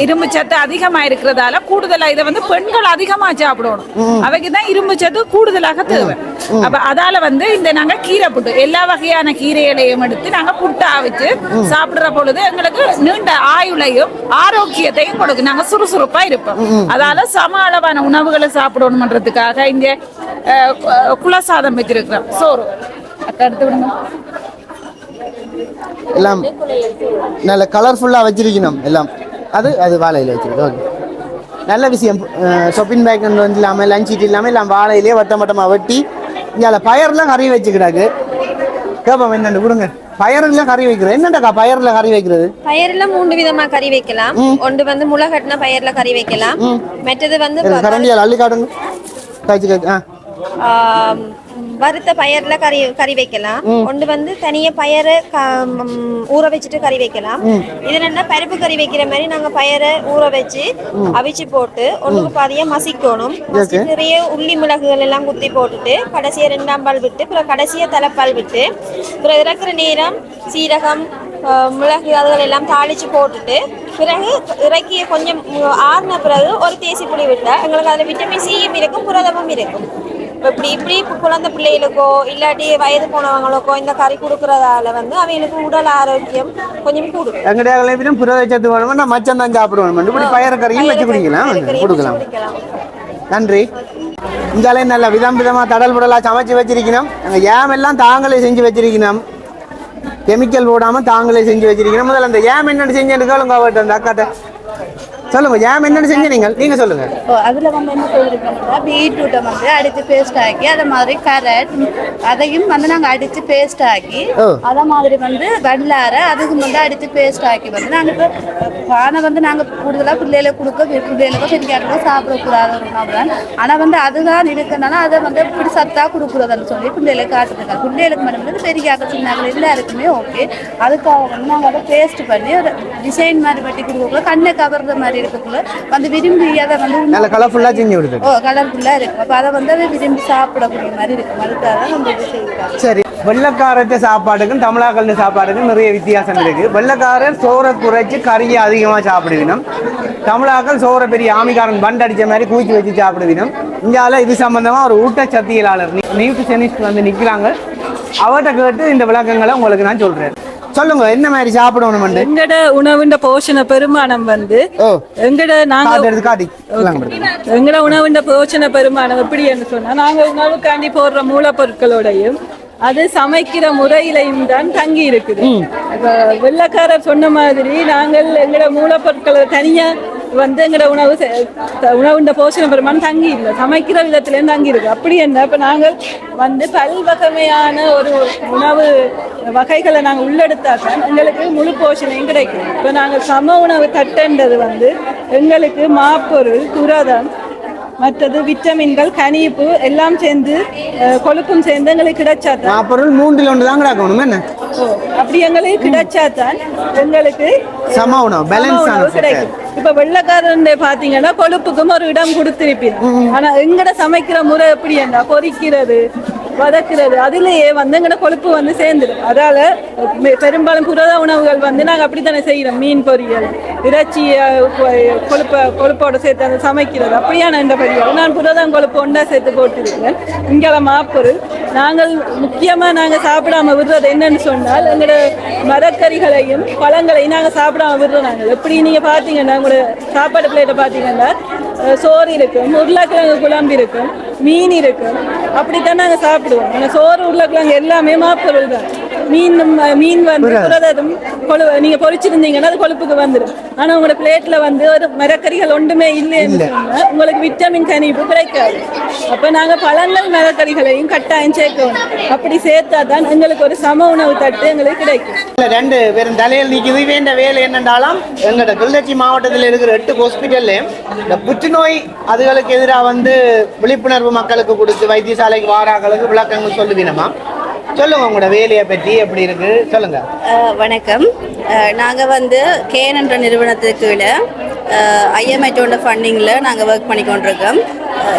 இரும்பு சத்து அதிகமா இருக்கிறதால கூடுதலா இதை வந்து பெண்கள் அதிகமா சாப்பிடணும். அவைக்குதான் இரும்பு சத்து கூடுதலாக தேவை. அப்ப அதால வந்து இந்த நாங்க கீரை புட்டு எல்லா வகையான கீரைகளையும் எடுத்து நாங்க புட்டா வச்சு சாப்பிடுற பொழுது எங்களுக்கு நீண்ட ஆயுளையும் ஆரோக்கியத்தையும் கொடுக்கும். நாங்க சுறுசுறுப்பா இருப்போம். அதால சம அளவான உணவுகளை சாப்பிடணும்ன்றதுக்காக இங்க குலசாதம் வச்சிருக்கிறோம். சோறு அடுத்து விடுங்க. எல்லாம் நல்ல கலர்ஃபுல்லா வச்சிருக்கணும். எல்லாம் அது அது வாழையில வச்சிருக்கோம். நல்ல விஷயம். ஷாப்பிங் பேக் வந்து இல்லாமல் லஞ்ச் சீட் இல்லாமல் எல்லாம் வாழையிலே வட்டம் வட்டமாக வெட்டி இங்கே பயர்லாம் கறி வச்சுக்கிறாங்க. கேப்போம் என்னென்னு கொடுங்க. பயர்லாம் கறி வைக்கிறது என்னண்டாக்கா? பயர்ல கறி வைக்கிறது பயர்ல 3 விதமா கறி வைக்கலாம். ஒன்று வந்து முளைகட்டின பயர்ல கறி வைக்கலாம். மற்றது வந்து கரண்டியால் அள்ளி காட்டுங்க. வறுத்த பயர்ல கறி வைக்கலாம். ஒன்று வந்து தனிய பயரை ஊற வச்சுட்டு கறி வைக்கலாம். இது என்ன பருப்பு கறி வைக்கிற மாதிரி நாங்க பயரை ஊற வச்சு அவிச்சு போட்டு ஒன்றுக்கு பாதியா மசிக்கணும். நிறைய உள்ளி மிளகுகள் எல்லாம் குத்தி போட்டுட்டு கடைசியா 2ஆம் பால் விட்டு அப்புறம் கடைசியா தலைப்பால் விட்டு அப்புறம் இறக்குற நேரம் சீரகம், மிளகு அதுகள் எல்லாம் தாளிச்சு போட்டுட்டு பிறகு இறக்கிய கொஞ்சம் ஆறுன பிறகு ஒரு தேசி புளி விட்டா எங்களுக்கு அதுல விட்டமின் சியும் இருக்கும், புரதமும் இருக்கும். இப்படி குழந்தை பிள்ளைகளுக்கோ இல்லாட்டி வயது போனவங்களுக்கோ இந்த கறி கொடுக்கறதால வந்து அவங்களுக்கு உடல் ஆரோக்கியம் கொஞ்சம் கூடும். எங்கடையாலும் புரதச்சத்து வேணும்னா மச்சம் தான் சாப்பிடுவோம். இப்படி பயறு கறியும் வச்சு குடிக்கலாம், கொடுக்கலாம். நன்றி. இங்காலே நல்ல விதம் விதமா தடல் புடலா சமைச்சு வச்சிருக்கணும். ஏம் எல்லாம் தாங்களே செஞ்சு வச்சிருக்கணும். கெமிக்கல் போடாம தாங்களே செஞ்சு வச்சிருக்கணும். முதல்ல அந்த ஏம் என்னென்னு செஞ்சு கேளுங்க அந்த அக்காட்ட. சொல்லுங்க ஏன் என்னென்னு செஞ்சு நீங்க சொல்லுங்க. அதுல வந்து என்ன செய்திருக்கோம்னா பீட்ரூட்டை வந்து அடிச்சு பேஸ்ட் ஆக்கி அதே மாதிரி கேரட் அதையும் வந்து நாங்க அடிச்சு பேஸ்ட் ஆக்கி அதே மாதிரி வந்து வெள்ளார அதுக்கும் வந்து அடிச்சு பேஸ்ட் ஆக்கி வந்து நாங்க இப்போ பானை வந்து நாங்க கூடுதலா பிள்ளைகளுக்கு கொடுக்க பிள்ளைகளுக்கோ பெரியாருக்கோ சாப்பிடக்கூடாது ஒரு உணவு தான். ஆனா வந்து அதுதான் இருக்கனால அதை வந்து இப்படி சத்தா கொடுக்குறதுன்னு சொல்லி பிள்ளைகளுக்கு காட்டுருக்காங்க. பிள்ளைகளுக்கு மட்டும் வந்து பெரியாக்க சின்னாங்க எல்லாருக்குமே ஓகே. அதுக்காக வந்து நாங்க அதை பேஸ்ட் பண்ணி ஒரு டிசைன் மாதிரி வெட்டி கொடுக்கக்குள்ள கண்ணை கவர்ற மாதிரி இருக்குள்ள வந்து விரும்பி அதை வந்து நல்ல கலர்ஃபுல்லா செஞ்சு விடுது. கலர்ஃபுல்லா இருக்கும். அப்ப அதை வந்து விரும்பி சாப்பிடக்கூடிய மாதிரி இருக்கும். அதுக்காக நம்ம இது செய்யலாம். சரி, வெள்ளக்காரத்து சாப்பாடுக்கும் தமிழாக்கள் சாப்பாடுக்கும் நிறைய வித்தியாசம் இருக்கு. வெள்ளக்காரர் சோறை குறைச்சி கறியை அதிகமா சாப்பிடுவினோம். தமிழாக்கள் சோறை பெரிய ஆமிக்காரன் பண்ட் அடிச்ச மாதிரி கூச்சி வச்சு சாப்பிடுவினோம். இந்தியாவில் இது சம்பந்தமா ஒரு ஊட்டச்சத்தியலாளர் நியூட்ரிஷனிஸ்ட் வந்து நிற்கிறாங்க. அவர்கிட்ட கேட்டு இந்த விளக்கங்களை உங்களுக்கு நான் சொல்றேன். சொல்லுங்க என்ன மாதிரி சாப்பிடணும்? எங்கட உணவுண்ட போஷண பெருமானம் வந்து எங்கட உணவுண்ட போஷண பெருமானம் எப்படி என்று சொன்னா நாங்க உணவுக்காண்டி போடுற மூலப்பொருட்களோடையும் அது சமைக்கிற முறையிலையும் தான் தங்கி இருக்குது. வெள்ளக்காரர் சொன்ன மாதிரி நாங்கள் எங்கட மூலப்பொருட்களை தனியா வந்து எங்கட உணவுண்ட போஷண பெருமானம் தங்கி இல்லை, சமைக்கிற விதத்திலேயும் தங்கி இருக்கு. அப்படி என்ன இப்போ நாங்கள் வந்து பல்வகைமையான ஒரு உணவு வகைகளை நாங்கள் உள்ளெடுத்தாக்க எங்களுக்கு முழு போஷணையும் கிடைக்கும். இப்போ நாங்கள் சம உணவு தட்டுன்றது வந்து எங்களுக்கு மாப்பொருள், புரதம், மற்றது விட்டமின்கள் கனிப்பு எல்லாம் சேர்ந்து கொழுப்பும் சேர்ந்து எங்களுக்கு கிடைச்சாதான் பொருள் 3ல் 1 தான் கிடக்கணும் என்ன அப்படி எங்களுக்கு கிடைச்சாதான் எங்களுக்கு சம உணவு பேலன்ஸ் கிடைக்கும். இப்ப வெள்ளைக்காரன் பாத்தீங்கன்னா கொழுப்புக்கும் ஒரு இடம் கொடுத்திருப்பீங்க. ஆனா எங்கட சமைக்கிற முறை எப்படி என்ன பொரிக்கிறது வதக்குறது அதுலயே வந்து எங்கட கொழுப்பு வந்து சேர்ந்துடும். அதால பெரும்பாலும் புரத உணவுகள் வந்து நாங்க அப்படித்தானே செய்யறோம். மீன் பொரியல் இறைச்சி கொழுப்போட சேர்த்து அந்த சமைக்கிறது அப்படியான இந்த பொரியல் நான் புரதம் கொழுப்பு ஒன்றா சேர்த்து போட்டுருக்கேன். இங்கே மாப்பொருள் நாங்கள் முக்கியமா நாங்க சாப்பிடாம விடுறது என்னன்னு சொன்னால் எங்களோட மரக்கறிகளையும் பழங்களையும் நாங்க சாப்பிடாம விடுறோம். நாங்கள் எப்படி நீங்க பாத்தீங்கன்னா உங்களோட சாப்பாடு பிளேட்டை பாத்தீங்கன்னா சோறு இருக்கும், உருளைக்கிழங்கு குழம்பு இருக்கும், மீன் இருக்கும், அப்படித்தான் நாங்க சாப்பிடுவோம். ஆனா சோறு உருளைக்கிழங்கு எல்லாமே மாப்பொருள் தான். மீன் வந்து புரதம் நீங்க பொரிச்சிருந்தீங்கன்னா அது கொழுப்புக்கு வந்துடும். ஆனா உங்களோட பிளேட்ல வந்து ஒரு மரக்கறிகள் ஒன்றுமே இல்லைன்னு சொன்னா உங்களுக்கு விட்டமின் கனிப்பு கிடைக்காது. அப்ப நாங்க பழங்கள் மரக்கறிகளையும் கட்டாயம் சேர்க்கணும். அப்படி சேர்த்தா தான் எங்களுக்கு ஒரு சம உணவு தட்டு எங்களுக்கு கிடைக்கும். 2 பேரும் தலையில் நிற்குது. வேண்ட வேலை என்னென்றாலும் எங்களோட கிளிநொச்சி மாவட்டத்தில் இருக்கிற 8 ஹாஸ்பிட்டல்ல இந்த புற்றுநோய் அதுகளுக்கு எதிராக வந்து விழிப்புணர்வு மக்களுக்கு கொடுத்து வைத்தியசாலைக்கு வாராங்களுக்கு விளக்கங்கள் சொல்லுவீனமா? சொல்லுங்க உங்களோட வேலையை பற்றி எப்படி இருக்கு சொல்லுங்க. வணக்கம். நாங்கள் வந்து கேன் என்ற நிறுவனத்துக்கு கீழே ஐஎம்ஐட்டோட ஃபண்டிங்கில் நாங்கள் ஒர்க் பண்ணி கொண்டிருக்கோம்.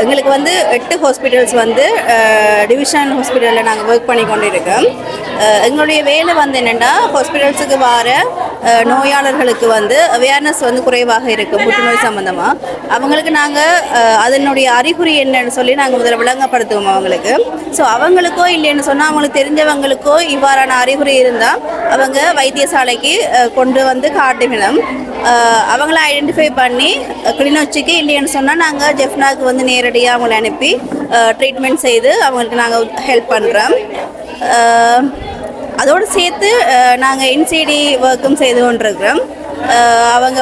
எங்களுக்கு வந்து 8 ஹாஸ்பிட்டல்ஸ் வந்து டிவிஷன் ஹாஸ்பிட்டலில் நாங்கள் ஒர்க் பண்ணி கொண்டிருக்கோம். எங்களுடைய வேலை வந்து என்னென்னா ஹாஸ்பிட்டல்ஸுக்கு வர நோயாளர்களுக்கு வந்து அவேர்னஸ் வந்து குறைவாக இருக்கும் புற்றுநோய் சம்மந்தமாக. அவங்களுக்கு நாங்கள் அதனுடைய அறிகுறி என்னன்னு சொல்லி நாங்கள் முதல்ல விளங்கப்படுத்துவோம் அவங்களுக்கு. ஸோ அவங்களுக்கோ இல்லைன்னு சொன்னால் அவங்களுக்கு தெரிஞ்சவங்களுக்கோ இவ்வாறான அறிகுறி இருந்தால் அவங்க வைத்தியசாலைக்கு கொண்டு வந்து காட்டுவினோம். அவங்கள ஐடென்டிஃபை பண்ணி கிளிநொச்சிக்கு இல்லைன்னு சொன்னால் நாங்கள் ஜெஃப்னாவுக்கு வந்து நேரடியாக அவங்களை அனுப்பி ட்ரீட்மெண்ட் செய்து அவங்களுக்கு நாங்கள் ஹெல்ப் பண்ணுறோம். அதோடு சேர்த்து நாங்கள் என்சிடி ஒர்க்கும் செய்து கொண்டிருக்கிறோம். அவங்க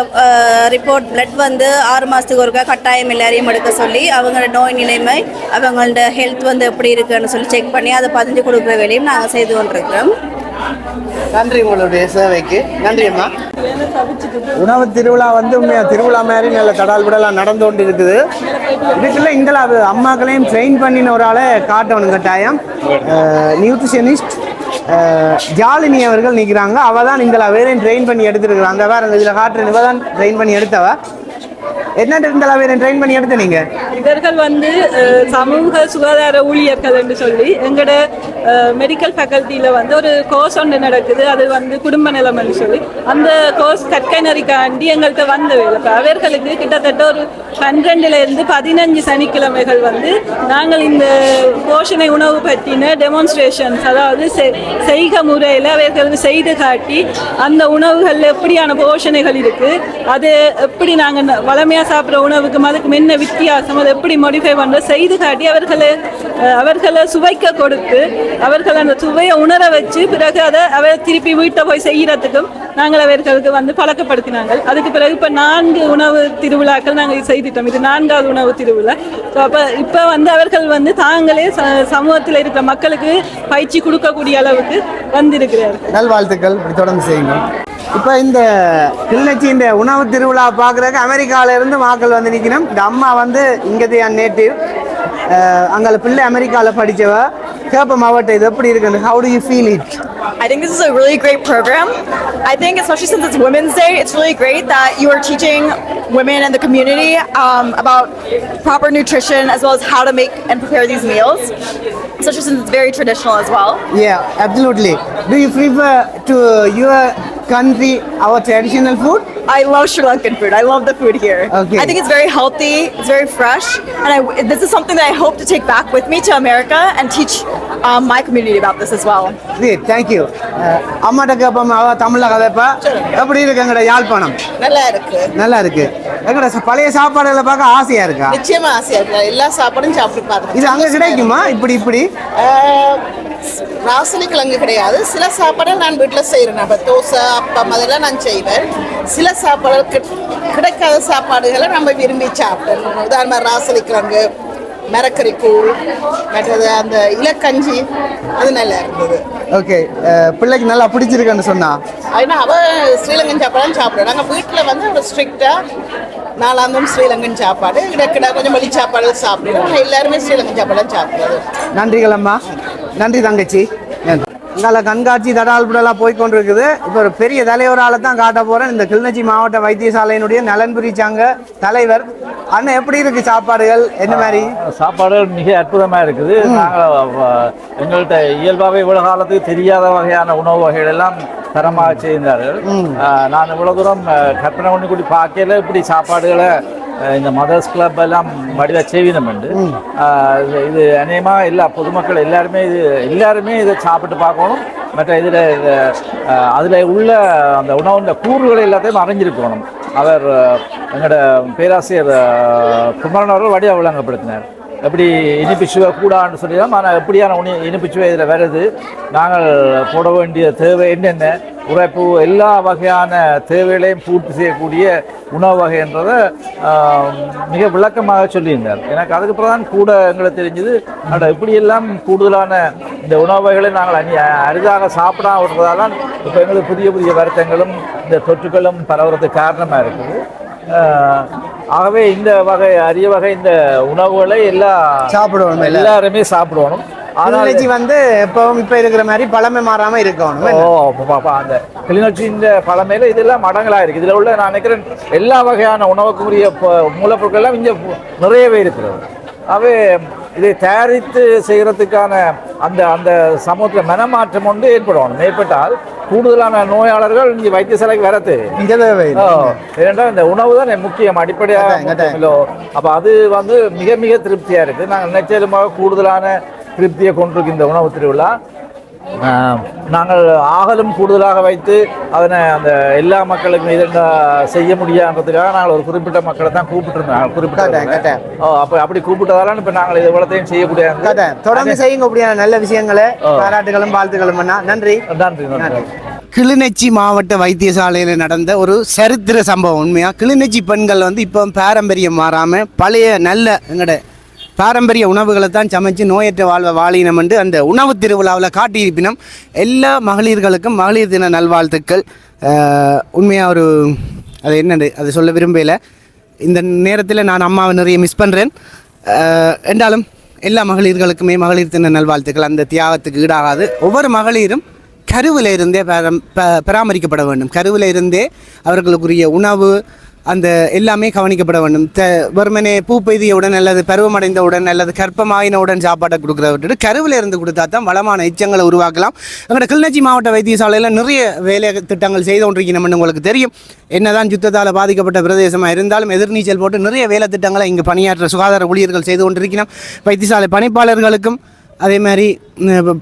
ரிப்போர்ட் பிளட் வந்து 6 மாதத்துக்கு ஒருக்கா கட்டாயம் எல்லாரையும் எடுக்க சொல்லி அவங்களோட நோய் நிலைமை அவங்களோட ஹெல்த் வந்து எப்படி இருக்குன்னு சொல்லி செக் பண்ணி அதை பதிஞ்சு கொடுக்குற வேலையும் நாங்கள் செய்து கொண்டிருக்கிறோம். நன்றி உங்களுடைய சேவைக்கு. நன்றி அம்மா. உணவு திருவிழா வந்து உண்மையாக திருவிழா மாதிரி நல்ல தடால் விடலாம் நடந்து கொண்டு இருக்குது. இதுக்குள்ள இங்கே அம்மாக்களையும் ட்ரெயின் பண்ணின ஒரு ஆளை காட்டணும் கட்டாயம். நியூட்ரிஷனிஸ்ட் ஜாலினி அவர்கள் நிற்கிறாங்க. அவள் தான் இங்கே வேறையும் ட்ரெயின் பண்ணி எடுத்துருக்குறாங்க. வேறு இதில் காட்டுற இவ தான் ட்ரெயின் பண்ணி எடுத்தவ. என்ன ட்ரெயின் பண்ணி எடுத்த நீங்க? இவர்கள் வந்து சமூக சுகாதார ஊழியர்கள் என்று சொல்லி எங்களோட மெடிக்கல் ஃபேக்கல்ட்டியில் வந்து ஒரு கோர்ஸ் ஒன்று நடக்குது. அது வந்து குடும்ப நலம்னு சொல்லி அந்த கோர்ஸ் கற்கைனரிக்காண்டி எங்கள்கிட்ட வந்த வேலை. இப்போ அவர்களுக்கு கிட்டத்தட்ட ஒரு 12லேருந்து 15 சனிக்கிழமைகள் வந்து நாங்கள் இந்த போஷணை உணவு பற்றின டெமான்ஸ்ட்ரேஷன்ஸ், அதாவது செய்க முறையில் அவர்களுக்கு செய்து காட்டி அந்த உணவுகளில் எப்படியான போஷணைகள் இருக்குது, அது எப்படி நாங்கள் வளமையாக சாப்பிட்ற உணவுக்கும் அதுக்கு என்ன வித்தியாசம், அதை எப்படி மாடிஃபை பண்ண செய்து காட்டி அவர்களை சுவைக்க கொடுத்து அவர்கள் அந்த சுவையை உணர வச்சு பிறகு அதை திருப்பி வீட்டை போய் செய்யறதுக்கும் நாங்கள் அவர்களுக்கு வந்து பழக்கப்படுத்தினாங்க. அதுக்கு பிறகு இப்போ 4 உணவு திருவிழாக்கள் நாங்கள் செய்துட்டோம். இது 4வது உணவு திருவிழா. ஸோ இப்போ வந்து அவர்கள் வந்து தாங்களே சமூகத்தில் இருக்கிற மக்களுக்கு பயிற்சி கொடுக்கக்கூடிய அளவுக்கு வந்திருக்கிறார்கள். நல்வாழ்த்துக்கள். தொடர்ந்து செய்யுங்க. இப்போ இந்த கிளிநொச்சி இந்த உணவு திருவிழா பார்க்குறதுக்கு அமெரிக்காவிலேருந்து மக்கள் வந்து நிற்கணும். இந்த அம்மா வந்து இங்கே நேட்டிவ், அங்கே பிள்ளை அமெரிக்காவில் படித்தவ. கேப்ப மாவட்டம் இது எப்படி இருக்குன்னு, how do you feel it? I think this is a really great program. I think especially since it's Women's Day, it's really great that you are teaching women in the community about proper nutrition as well as how to make and prepare these meals, especially since it's very traditional as well. Yeah, absolutely. Do you prefer to your country our traditional food? I love Sri Lankan food. I love the food here. Okay. I think it's very healthy, it's very fresh, and this is something that I hope to take back with me to America and teach my community about this as well. Great, thank you. அம்மாட்ட கேப்போம், அவ தமிழ்ல கதைப்பா. எப்படி இருக்கு எங்கட யாழ்ப்பாணம்? நல்லா இருக்கு. நல்லா இருக்கு. எங்கட பழைய சாப்பாடுகளை பார்க்க ஆசையா இருக்கா? நிச்சயமா ஆசையா இருக்கு. எல்லா சாப்பாடும் சாப்பிட்டு பாருங்க. இது அங்க கிடைக்குமா? இப்படி ராசலி கிழங்கு கிடையாது. சில சாப்பாடுகள் நான் வீட்டில் செய்கிறேன். அப்போ தோசை, அப்பம் அதெல்லாம் நான் செய்வேன். சில சாப்பாடுகள் கிடைக்காத சாப்பாடுகளை நம்ம விரும்பி சாப்பிட்டேன். உதாரணமாக ராசலி கிழங்கு, மரக்கறி கூழ், மற்றது அந்த இலக்கஞ்சி, அது நல்லா இருந்தது. ஓகே, பிள்ளைக்கு நல்லா பிடிச்சிருக்குன்னு சொன்னா? ஏன்னா அவள் ஸ்ரீலங்கன் சாப்பாடு சாப்பிடுவோம். நாங்கள் வீட்டில் வந்து அவள் ஸ்ட்ரிக்டாக நாலாந்தம் ஸ்ரீலங்கன் சாப்பாடு கிடக்கிட கொஞ்சம் வெளி சாப்பாடு சாப்பிடுவோம். எல்லாருமே ஸ்ரீலங்கன் சாப்பாடு சாப்பிடுறது. நன்றிகள் அம்மா. நன்றி தங்கச்சி. இங்கால கண்காட்சி தடால்புடலாம் போய்கொண்டிருக்குது. இப்போ ஒரு பெரிய தலைவரால் தான் காட்ட போகிறேன். இந்த கிளிநொச்சி மாவட்ட வைத்தியசாலையினுடைய நலன்புரி சங்க தலைவர். அண்ணன் எப்படி இருக்கு சாப்பாடுகள்? என்ன மாதிரி சாப்பாடுகள்? மிக அற்புதமாக இருக்குது. நாங்கள் எங்கள்கிட்ட இயல்பாகவே இவ்வளோ காலத்துக்கு தெரியாத வகையான உணவு வகைகள் எல்லாம் தரமாக செய்தார்கள். நான் இவ்வளோ தூரம் கற்பனை பண்ணி கூடி பார்க்கல இப்படி சாப்பாடுகளை இந்த மதர்ஸ் கிளப் எல்லாம் வடிவ செய்வினம் உண்டு. இது அநேகமாக எல்லா பொதுமக்கள் எல்லாருமே இதை சாப்பிட்டு பார்க்கணும். மற்ற இதில் அதில் உள்ள அந்த உணவுன்ற கூறுகள் எல்லாத்தையும் அறிஞ்சிருக்கணும். அவர் எங்களோட பேராசிரியர் குமரன் அவர்கள் வடிவ விளங்கப்படுத்தினார். எப்படி இனிப்பு சுவை கூடான்னு சொல்லிடலாம். ஆனால் எப்படியான இனிப்பு சுவை இதில் வருது, நாங்கள் போட வேண்டிய தேவை என்னென்ன, உரைப்பு, எல்லா வகையான தேவைகளையும் பூர்த்தி செய்யக்கூடிய உணவு வகைன்றதை மிக விளக்கமாக சொல்லியிருந்தார். எனக்கு அதுக்கு தான் கூட எங்களுக்கு தெரிஞ்சது, இப்படியெல்லாம் கூடுதலான இந்த உணவு வகைகளை நாங்கள் அரிதாக சாப்பிடாம விடுறதால இப்போ எங்களுக்கு புதிய புதிய வருத்தங்களும் இந்த தொற்றுகளும் பரவுறதுக்கு காரணமாக இருக்குது. ஆகவே இந்த வகை அரிய வகை இந்த உணவுகளை சாப்பிடுவோம், எல்லாருமே சாப்பிடுவோம். கிளிநொச்சி வந்து இப்போ இருக்கிற மாதிரி பழமை மாறாம இருக்கணும். அந்த கிளிநொச்சி இந்த பழமையில இதெல்லாம் மடங்களா இருக்கு. இதுல உள்ள நான் நினைக்கிறேன் எல்லா வகையான உணவுக்குரிய மூலப்பொருட்கள் எல்லாம் இங்க நிறையவே இருக்கிறது. அவை இதை தயாரித்து செய்கிறதுக்கான அந்த அந்த சமூகத்தில் மனமாற்றம் ஒன்று ஏற்படணும். ஏற்பட்டால் கூடுதலான நோயாளர்கள் இங்கே வைத்தியசாலைக்கு வரது. ஏனென்றால் இந்த உணவு தான் முக்கியம், அடிப்படையாக. அப்போ அது வந்து மிக மிக திருப்தியாக இருக்குது. நாங்கள் நிச்சயமாக கூடுதலான திருப்தியை கொண்டிருக்கு இந்த உணவு திருவிழா. நாங்கள் ஆகலும் கூடுதலாக வைத்து அதனை அந்த எல்லா மக்களுக்கும் இதை செய்ய முடியாதுன்றதுக்காக நாங்கள் ஒரு குறிப்பிட்ட மக்களை தான் கூப்பிட்டுருந்தோம். அப்படி கூப்பிட்டதால இப்போ நாங்கள் இது இவ்வளத்தையும் செய்யக்கூடிய தொடர்ந்து செய்யுங்க. அப்படியான நல்ல விஷயங்களை பாராட்டுகளும் வாழ்த்துக்களும். நன்றி. நன்றி. கிளிநொச்சி மாவட்ட வைத்தியசாலையில் நடந்த ஒரு சரித்திர சம்பவம். உண்மையாக கிளிநொச்சி பெண்கள் வந்து இப்போ பாரம்பரியம் மாறாமல் பழைய நல்ல எங்கட பாரம்பரிய உணவுகளை தான் சமைச்சு நோயற்ற வாழ்வை வாழினம் என்று அந்த உணவு திருவிழாவில் காட்டியிருப்பினும் எல்லா மகளிர்களுக்கும் மகளிர் தின நல்வாழ்த்துக்கள். உண்மையாக ஒரு அது என்னது அது சொல்ல விரும்பல. இந்த நேரத்தில் நான் அம்மாவை நிறைய மிஸ் பண்ணுறேன். என்றாலும் எல்லா மகளிர்களுக்குமே மகளிர் தின நல்வாழ்த்துக்கள். அந்த தியாகத்துக்கு ஈடாகாது. ஒவ்வொரு மகளிரும் கருவில் இருந்தே பராமரிக்கப்பட வேண்டும். கருவில் இருந்தே அவர்களுக்குரிய உணவு அந்த எல்லாமே கவனிக்கப்பட வேண்டும். வெறுமனே பூ பெய்தியவுடன் அல்லது பருவமடைந்தவுடன் அல்லது கற்பமாயினவுடன் சாப்பாட்டை கொடுக்குறத விட்டுட்டு கருவில் இருந்து கொடுத்தா தான் வளமான எச்சங்களை உருவாக்கலாம். எங்களோட கிளிநொச்சி மாவட்ட வைத்தியசாலையில் நிறைய வேலை திட்டங்கள் செய்து கொண்டிருக்கணும்னு உங்களுக்கு தெரியும். என்னதான் யுத்தத்தால் பாதிக்கப்பட்ட பிரதேசமாக இருந்தாலும் எதிர்நீச்சல் போட்டு நிறைய வேலை திட்டங்களை இங்கு பணியாற்ற சுகாதார ஊழியர்கள் செய்து கொண்டிருக்கணும். வைத்தியசாலை பணிப்பாளர்களுக்கும் அதே மாதிரி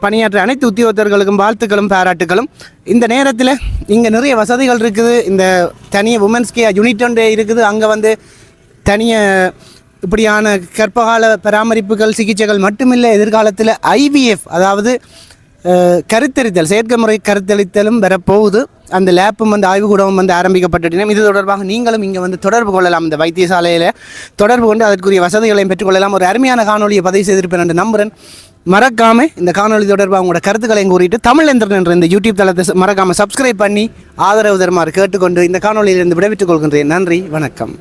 பணியாற்ற அனைத்து உத்தியோகத்தர்களுக்கும் வாழ்த்துக்களும் பாராட்டுகளும். இந்த நேரத்தில் இங்கே நிறைய வசதிகள் இருக்குது. இந்த தனியாக உமன்ஸ் கேர் யூனிட் ஒன்று இருக்குது. அங்கே வந்து தனியாக இப்படியான கர்ப்பகால பராமரிப்புகள் சிகிச்சைகள் மட்டுமில்லை, எதிர்காலத்தில் IVF அதாவது கருத்தரித்தல் செயற்கை முறை கருத்தளித்தலும் வரப்போகுது. அந்த லேப்பும் வந்து ஆய்வுக்கூடமும் வந்து ஆரம்பிக்கப்பட்டுட்டேன். இது தொடர்பாக நீங்களும் இங்கே வந்து தொடர்பு கொள்ளலாம். இந்த வைத்தியசாலையில் தொடர்பு கொண்டு அதற்குரிய வசதிகளையும் பெற்றுக்கொள்ளலாம். ஒரு அருமையான காணொலியை பதிவு செய்திருப்பேன் என்று நம்புகிறேன். மறக்காமல் இந்த காணொலி தொடர்பாக உங்களோட கருத்துக்களையும் கூறிட்டு தமிழேந்திரன் என்ற இந்த யூடியூப் தளத்தை மறக்காமல் சப்ஸ்கிரைப் பண்ணி ஆதரவு தருமாறு கேட்டுக்கொண்டு இந்த காணொலியிலிருந்து விடைபெற்றுக் கொள்கின்றேன். நன்றி, வணக்கம்.